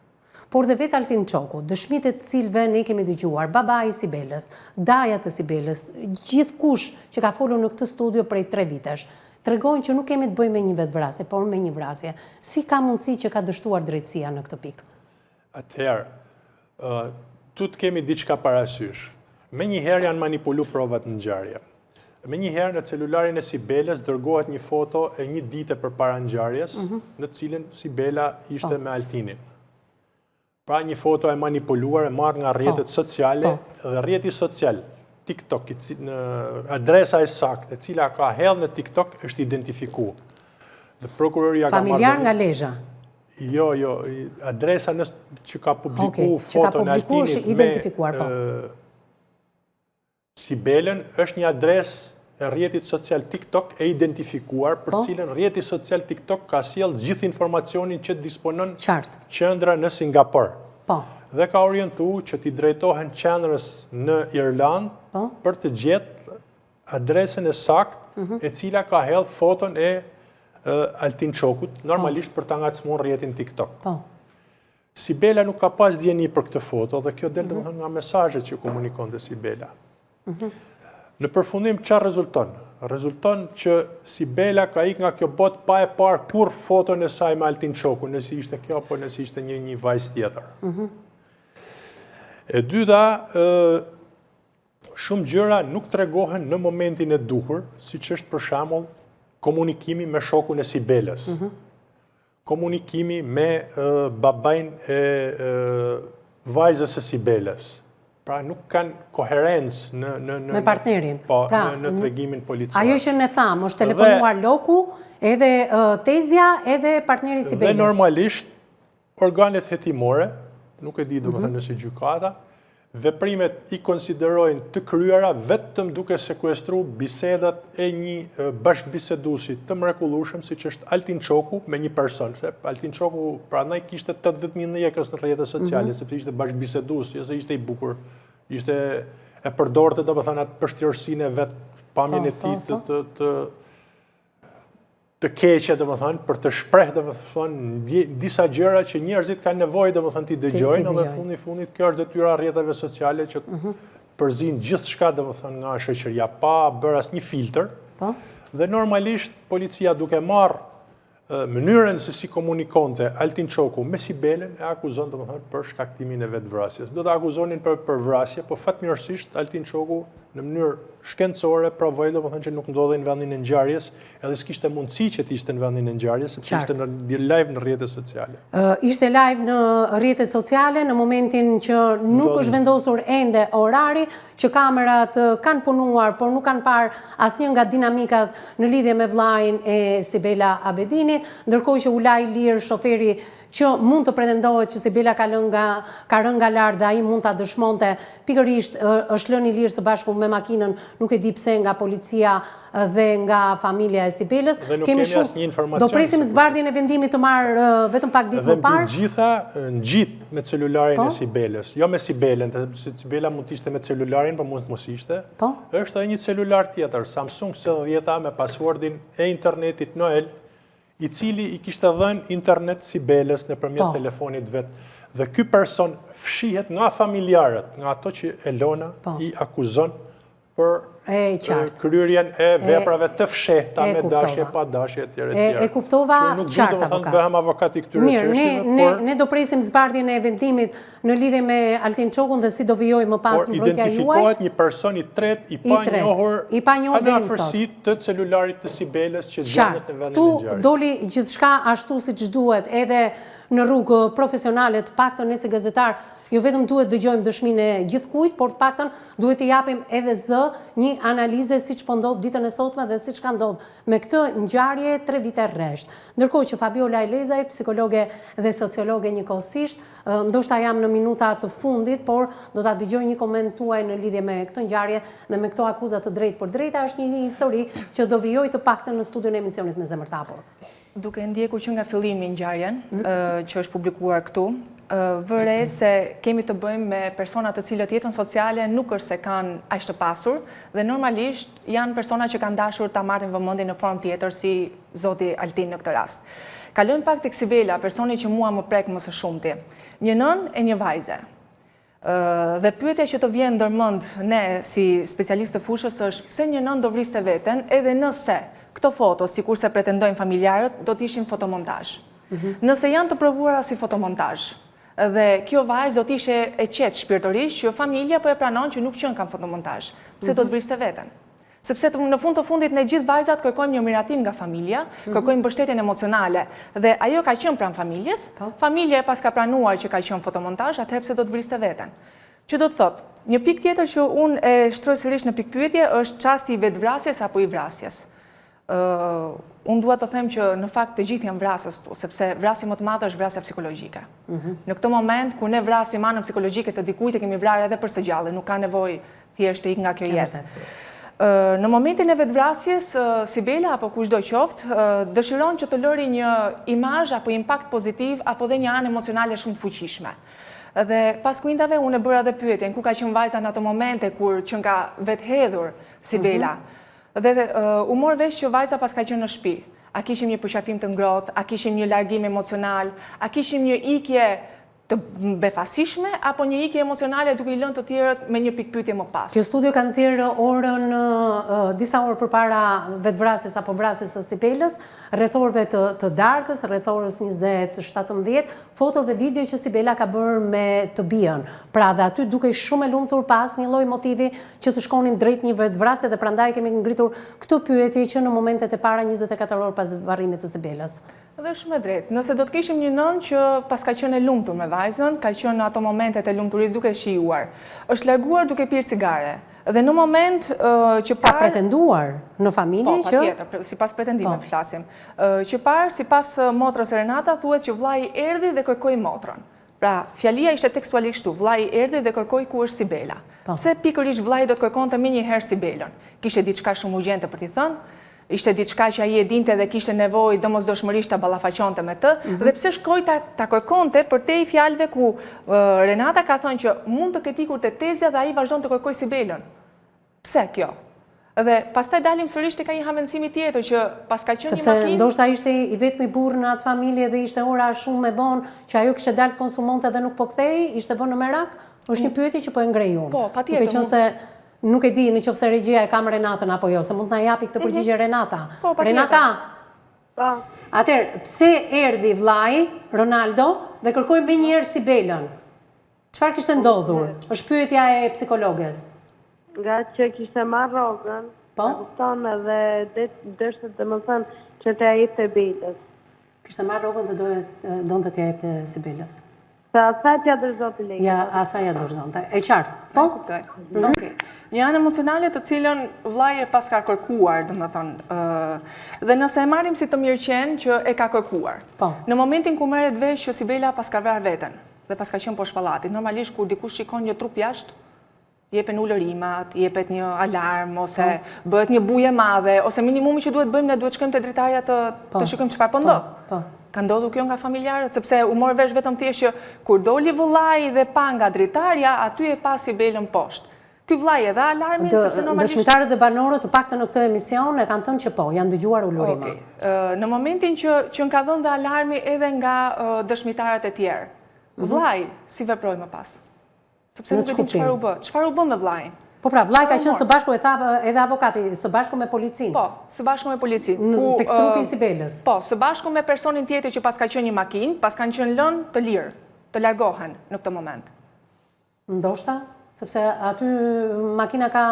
por dhe vetë Altin Çoku, dëshmit e të cilëve ne kemi dëgjuar, baba i Sibelës, daja të Sibelës, gjithkush që ka folur në këtë studio prej 3 vitesh, tregojnë që nuk kemi të bëjmë me një vetvrasje, por me një vrasje. Si ka mundësi që ka dështuar drejtësia në këtë pikë? Atëherë, tu të kemi diçka parasysh. Me njëherë janë manipulu provat në ngjarje. Me njëherë në celularin e Sibelës dërgohet një foto e një dite përpara ngjarjes, në cilën Sibela ishte me Altinin. Pra një foto e manipuluar e marrë nga rrjetet sociale, dhe rrjeti social, TikTok, adresa e saktë, e cila ka hedhë në TikTok, është identifiku. Familjar nga Lezhë? Jo, adresa që ka publiku foto në Altinit me Sibelën, është një adres e rrjetit social TikTok e identifikuar, për cilën rrjeti social TikTok ka sjellë gjithë informacionin që disponon qendra në Singapur. Dhe ka orientu që t'i drejtohen qendrës në Irland për të gjetë adresën e saktë e cila ka hedhë foton e Altin Çokut, normalisht për ta ngacmuar rrjetin TikTok. Sibela nuk ka pas dieni për këtë foto dhe kjo del domethënë nga mesazhet që komunikonte Sibela. Në përfundim çfarë rezulton? Rezulton që Sibela ka ikë nga kjo botë pa e parë kur foton e saj me Altin Çoku, nëse ishte kjo apo nëse ishte një vajzë tjetër. E dyta, shumë gjëra nuk tregohen në momentin e duhur, siç është për shembull komunikimi me shokun e Sibelës. Komunikimi me babain e vajzës së Sibelës. Pra nuk kanë koherencë me partnerin. Po, në tregimin policiar. Ajo që ne thamë, është telefonuar Loku, edhe Tezja, edhe partneri Sibelës. Dhe normalisht, organet hetimore, nuk e di domethënë nëse gjykata, veprimet i konsiderojnë të kryera vetëm duke sekuestru bisedat e një bashkëbiseduesi të mrekullueshëm, siç është Altin Çoku me një person. Se Altin Çoku pranaj kishte 80.000 ndjekës në rrjetet sociale, sepse ishte bashkëbisedues, jo se ishte i bukur, ishte e përdorte domethënë atë përshtirësinë e vet, pamjen e tij të keqe, domethënë, për të shpreh domethënë disa gjëra që njerëzit kanë nevojë domethënë t'i dëgjojnë, dhe fundit kjo është detyra rrjeteve sociale që përzin gjithçka domethënë nga shoqëria pa bërë asnjë filtr. Dhe normalisht policia duke marrë mënyrën se si komunikonte Altin Çoku me Sibelen e akuzon domethënë për shkaktimin e vetvrasjes. Do ta akuzonin për vrasje, po fatmirësisht Altin Çoku në mënyrë shkencore provoi domethënë që nuk ndodhej në vendin e ngjarjes, edhe s'kishte mundësi që të ishte në vendin e ngjarjes, sepse ishte live në rrjetet sociale. Ishte live në rrjetet sociale në momentin që nuk është vendosur ende orari, që kamerat kanë punuar, por nuk kanë parë asnjë nga dinamikat në lidhje me vllain e Sibela Abedinit, ndërkohë që Ulaj Lir, shoferi që mund të pretendohet që Sibela ka rënë nga lart dhe ai mund ta dëshmonte, pikërisht është lënë i lirë së bashku me makinën, nuk e di pse, nga policia dhe nga familja e Sibelës. Kemi asnjë informacion. Do presim zbardhjen e vendimit të marrë vetëm pak ditë më parë. Dhe mbi gjitha ngjit me celularin e Sibelës, jo me Sibelen, sepse Sibela mund të ishte me celularin, por mund të mos ishte. Është edhe një celular tjetër, Samsung S10 me paswordin e internetit Noel, i cili i kishte dhënë internet Sibelës nëpërmjet telefonit vet. Dhe ky person fshihet nga familjarët, nga ato që Elona i akuzon për kryerjen e veprave të fshehta me dashje pa dashje etj. E kuptova qartë, avokat. Nuk do të bëhem avokat i këtyre çështjeve, por ne do presim zbardhjen e vendimit në lidhje me Altin Çokun dhe si do vijojë më pas mbrojtja juaj. Identifikohet një person i tretë i panjohur në afërsi të celularit të Sibelës që zgjatet në vendin e ngjarjes. Tu doli gjithçka ashtu siç duhet, edhe në rrugë profesionale, të paktën ne si gazetar, jo vetëm duhet dëgjojmë dëshminë e gjithkujt, por të paktën duhet t'i japim edhe një analizë siç po ndodh ditën e sotme dhe siç ka ndodhur me këtë ngjarje 3 vite rresht. Ndërkohë që Fabiola Elezaj, psikologe dhe sociologe njëkohësisht, ndoshta jam në minuta të fundit, por do ta dëgjoj një koment tuaj në lidhje me këtë ngjarje dhe me këto akuza të drejtë për drejta. Është një histori që do vijoj të paktën në studion e emisionit Me Zemër të Hapur. Duke ndjekur që nga fillimi ngjarjen që është publikuar këtu, vëre se kemi të bëjmë me persona të cilët jetën sociale nuk është se kanë aq të pasur dhe normalisht janë persona që kanë dashur ta marrin vëmendjen në formë tjetër si zoti Altin në këtë rast. Kalojmë pak tek Sibela, personi që mua më prek më së shumti. Një nën e një vajze. Dhe pyetja që të vjen ndërmend ne si specialistë të fushës është pse një nën do vriste veten edhe nëse këto foto, sikur se pretendojnë familjarët, do t'ishin fotomontazh. Nëse janë të provuara si fotomontazh, dhe kjo vajzë do t'ishe e qetë shpirtërisht që familja po e pranon që nuk qenë kanë fotomontazh, pse do të vriste veten? Sepse në fund të fundit ne gjithë vajzat kërkojmë një miratim nga familja, kërkojmë mbështetjen emocionale dhe ajo ka qenë pranë familjes, familja e pas ka pranuar që ka qenë fotomontazh, atëherë pse do të vriste veten? Që do të thotë, një pikë tjetër që unë e shtroj sërish në pikë pyetje është çasti i vetvrasjes apo i vrasjes. Unë dua të them që në fakt të gjithë janë vrasës tu, sepse vrasja më të madhe është vrasja psikologjike. Në këtë moment, kur ne vrasim anën psikologjike të dikujt, e kemi vrarë edhe për së gjallë, nuk ka nevojë thjesht të ikë nga kjo jetë. Në momentin e vetvrasjes, Sibela apo kushdo qoftë, dëshiron që të lëri një imazh apo impakt pozitiv apo dhe një anë emocionale shumë të fuqishme. Dhe pas kujndave unë e bëra edhe pyetjen ku ka qenë vajza në ato momente kur që nga vethedhur Sibela. Dhe u mor vesh që vajza pas ka qenë në shtëpi. A kishim një përqafim të ngrohtë, a kishim një largim emocional, a kishim një ikje të befasishme apo një ikje emocionale duke i lënë të tjerët me një pikë pyetje më pas. Kjo studio ka nxjerrë orën disa orë përpara vetvrasjes apo vrasjes së Sibelës, rreth orëve të darkës, rreth orës 20:17, foto dhe video që Sibela ka bërë me të bijën. Pra dhe aty duke shumë e lumtur pas një lloj motivi që të shkonim drejt një vetvrasje dhe prandaj kemi ngritur këtë pyetje që në momentet e para 24 orë pas varrimit të Sibelës. Dhe shumë e drejtë. Nëse do të kishim një nën që pas ka qenë e lumtur me vajzën, ka qenë në ato momentet e lumturisë duke shijuar, është larguar duke pirë cigare. Dhe në moment që ka pretenduar në familje që... Po, patjetër, sipas pretendimeve flasim. Që parë, sipas motrës Renata, thuhet që vllai erdhi dhe kërkoi motrën. Pra, fjalia ishte tekstualisht kështu, vllai erdhi dhe kërkoi ku është Sibela. Pse pikërisht vllai do të kërkonte më një herë Sibelën? Kishte diçka shumë urgjente për t'i thënë? Ishte diçka që ai e dinte dhe kishte nevojë domosdoshmërisht ta ballafaqonte me të, dhe pse shkoi ta kërkonte përtej fjalëve ku Renata ka thënë që mund të ketë ikur te Tezja dhe ai vazhdon të kërkojë Sibelën. Pse kjo? Dhe pastaj dalim sërish tek ai hamendësimi tjetër që pas ka qenë një makinë. Sepse ndoshta ishte i vetmi burr në atë familje dhe ishte ora shumë e vonë që ajo kishte dalë të konsumonte dhe nuk po kthehej, ishte vënë në merak. Është një pyetje që po e ngrej unë. Po, patjetër. Duke qenë se nuk e di në qoftë se regjia e kam Renatën apo jo, se mund të na japi këtë përgjigje Renata. Po, Renata. Po. Atëherë, pse erdhi vllai Ronaldo dhe kërkoi më një herë Sibelën? Çfarë kishte ndodhur? Është pyetja e psikologes. Nga që kishte marrë rrogën, po? Kupton edhe dështe domethënë që t'ia jepte Belës. Kishte marrë rrogën dhe donte t'ia jepte Sibelës. Se asaj t'ia dorëzonte lekët. Ja, asaj ja dorëzonte. E qartë. Po, kuptoj. Okej. Një anë emocionale të cilën vllai e pas ka kërkuar, domethënë, dhe nëse e marrim si të mirëqen që e ka kërkuar. Po. Në momentin ku merret vesh që Sibela pas ka vrarë veten dhe pas ka qenë poshtë pallatit, normalisht kur dikush shikon një trup jashtë, jepen ulërimat, jepet një alarm, ose bëhet një buje madhe, ose minimumi që duhet bëjmë, ne duhet shkojmë te dritaria të shikojmë çfarë po ndodh. Ka ndodhur kjo nga familjarët, sepse u mor vesh vetëm thjesht që kur doli vllai dhe pa nga dritarja, aty e pa Sibelën poshtë. Ky vllai e dha alarmin sepse normalisht dëshmitarët dhe banorët të paktën në këtë emision e kanë thënë që po, janë dëgjuar ulurima. Në momentin që ka dhënë dhe alarmi edhe nga dëshmitarët e tjerë, vllai si veproi më pas? Sepse nuk e di çfarë u bë. Çfarë u bë me vllain? Po pra, vllai ka qenë së bashku, e tha edhe avokati, së bashku me policinë. Po, së bashku me policinë. Tek trupi i Sibelës. Po, së bashku me personin tjetër që pas ka qenë një makinë, pas kanë qenë lënë të lirë, të largohen në këtë moment. Ndoshta, sepse aty makina ka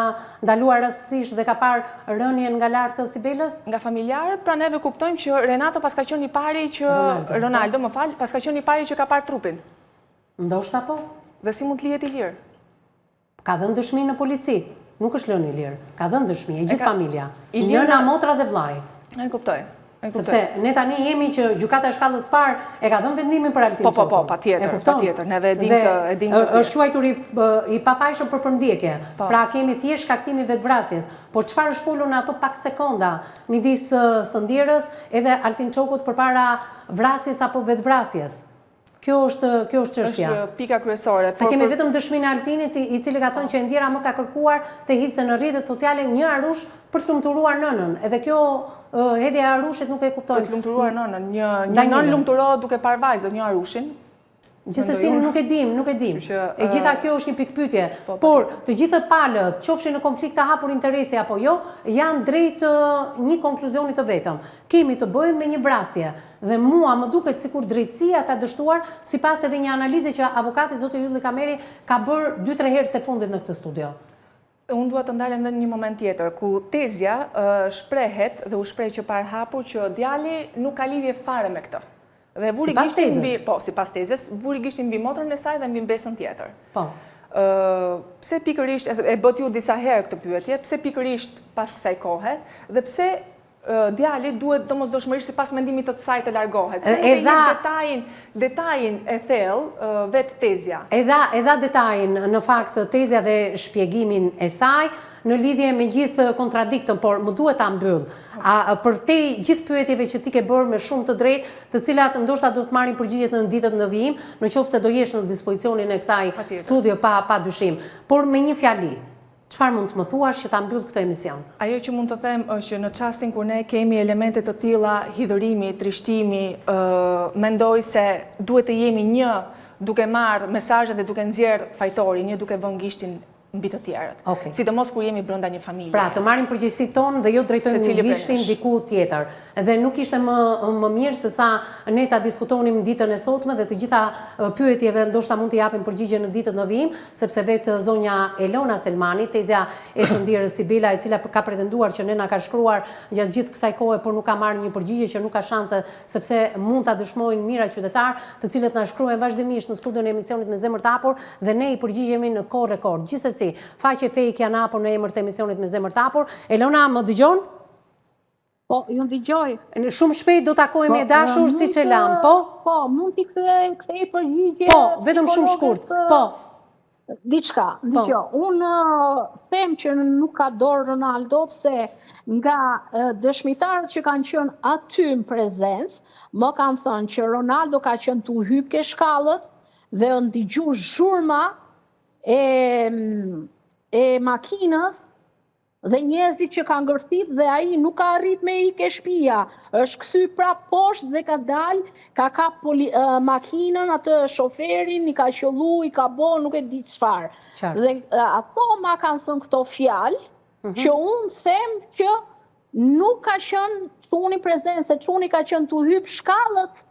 ndaluar rastësisht dhe ka parë rënien nga lart të Sibelës? Nga familjarët, pra neve kuptojmë që Renato pas ka qenë i pari që Ronaldo, më fal, pas ka qenë i pari që ka parë trupin. Ndoshta po. Dhe si mund të lihet i lirë? Ka dhënë dëshmi në polici, nuk është lënë i lirë. Ka dhënë dëshmi, e gjithë familja. Njëna, motra dhe vllai. E kuptoj. Sepse ne tani jemi që gjykata e shkallës parë e ka dhënë vendimin për Altin Çokun. Po, patjetër, neve e dim të është quajtur i pafajshëm për përndjekje. Pra kemi thjesht shkaktimi vetvrasjes. Por çfarë është folur në ato pak sekonda midis së ndjerës edhe Altin Çokut përpara vrasjes apo vetvrasjes? Kjo është çështja. Është pika kryesore. Se kemi vetëm dëshminë e Altinit i cili ka thënë që e ndjera më ka kërkuar të hidhte në rrjetet sociale një arush për të lumturuar nënën. Edhe kjo hedhja e arushit nuk e kuptoj. Për të lumturuar nënën, një nën lumturohet duke parë vajzën, një arushin. Gjithsesi nuk e dim. E gjitha kjo është një pikpyetje. Por të gjithë palët, qofshin në konflikt të hapur interesi apo jo, janë drejt një konkluzioni të vetëm. Kemi të bëjmë me një vrasje dhe mua më duket sikur drejtësia ka dështuar, sipas edhe një analize që avokati zoti Ylli Kameri ka bërë 2-3 herë të fundit në këtë studio. Unë dua të ndalem në një moment tjetër, ku Tezja shprehet dhe u shpreh që parë hapur që djali nuk ka lidhje fare me këtë. Dhe vuri gishtin mbi, po, sipas tezës, vuri gishtin mbi motrën e saj dhe mbi mbesën tjetër. Po. Pse pikërisht e bët ju disa herë këtë pyetje, pse pikërisht pas kësaj kohe dhe pse djali duhet domosdoshmërisht sipas mendimit të saj të largohet. Pse detajin e thellë vetë Tezja. E dha detajin në fakt Tezja dhe shpjegimin e saj në lidhje me gjithë kontradiktën, por më duhet ta mbyll. Për te gjithë pyetjeve që ti ke bërë me shumë të drejtë, të cilat ndoshta do të marrin përgjigjet në ditët në vijim, nëse do jesh në dispozicionin e kësaj studio pa dyshim. Por me një fjali, çfarë mund të më thuash që ta mbyll këtë emision? Ajo që mund të them është që në çastin kur ne kemi elemente të tilla, hidhërimi, trishtimi, mendoj se duhet të jemi një duke marrë mesazhe dhe duke nxjerr fajtori, një duke vënë gishtin mbi të tjerët. Sidomos kur jemi brenda një familje. Pra, të marrim përgjegjësitë tonë dhe jo drejtojmë gishtin diku tjetër. Dhe nuk ishte më mirë se sa ne ta diskutonim ditën e sotme dhe të gjitha pyetjeve ndoshta mund të japim përgjigje në ditët në vijim, sepse vetë zonja Elona Selmani, tezja e shëndirës Sibela, e cila ka pretenduar që ne na ka shkruar gjatë gjithë kësaj kohe, por nuk ka marrë një përgjigje që nuk ka shanse sepse mund ta dëshmojnë mira qytetar, të cilët na shkruajnë vazhdimisht në studion e emisionit Me Zemër të Hapur dhe ne i përgjigjemi në kohë rekord. Gjithsesi, faqe fake janë hapur në emër të emisionit Me Zemër të Hapur. Elona, më dëgjon? Po, ju dëgjoj. Shumë shpejt do takohemi e dashur siç e lam, po? Po, mund t'i kthej përgjigje. Po, vetëm shumë shkurt. Po. Diçka, dëgjoj. Unë them që nuk ka dorë Ronaldo pse nga dëshmitarët që kanë qenë aty në prezencë, më kanë thënë që Ronaldo ka qenë tu hyp ke shkallët dhe ndigju zhurma e makinës dhe njerëzit që kanë ngërthit dhe ai nuk ka arrit me i ke shtëpia. Është kthy prap poshtë dhe ka dalë, ka kap makinën, atë shoferin, i ka qellu, i ka bo, nuk e di çfarë. Dhe ato ma kanë thënë këto fjalë që unë them që nuk ka qenë çuni prezencë, çuni ka qenë tu hyp shkallët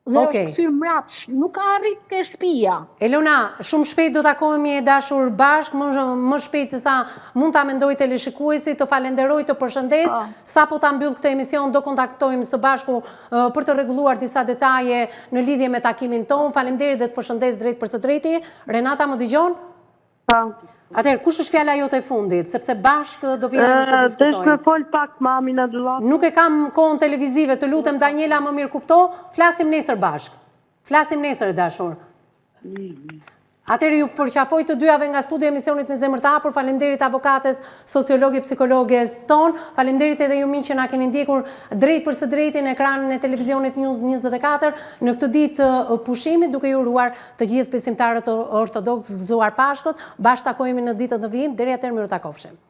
dhe është kthy mbrapsht, nuk ka arrit ke shtëpia. Elona, shumë shpejt do takohemi e dashur bashkë, më shpejt se sa mund ta mendoj teleshikuesi, të falenderoj, të përshëndes, sapo ta mbyll këtë emision do kontaktojmë së bashku për të rregulluar disa detaje në lidhje me takimin ton. Faleminderit dhe të përshëndes drejt për së drejti. Renata, më dëgjon? Po. Atëherë, kush është fjala jote e fundit, sepse bashkë do vijmë të diskutojmë. Desh me fol pak mamin në dullat. Nuk e kam kohën televizive, të lutem Daniela, më mirë kupto, flasim nesër bashkë. Flasim nesër e dashur. Atëherë ju përqafoj të dyjave nga studio emisionit Me Zemër të Hapur. Faleminderit avokates, sociologe, psikologes ton. Faleminderit edhe ju miq që na keni ndjekur drejt për së drejti në ekranin e televizionit News 24 në këtë ditë pushimit, duke ju uruar të gjithë besimtarët ortodoks gëzuar Pashkët. Bashkë takohemi në ditët në vijim. Deri atëherë miru takofshim.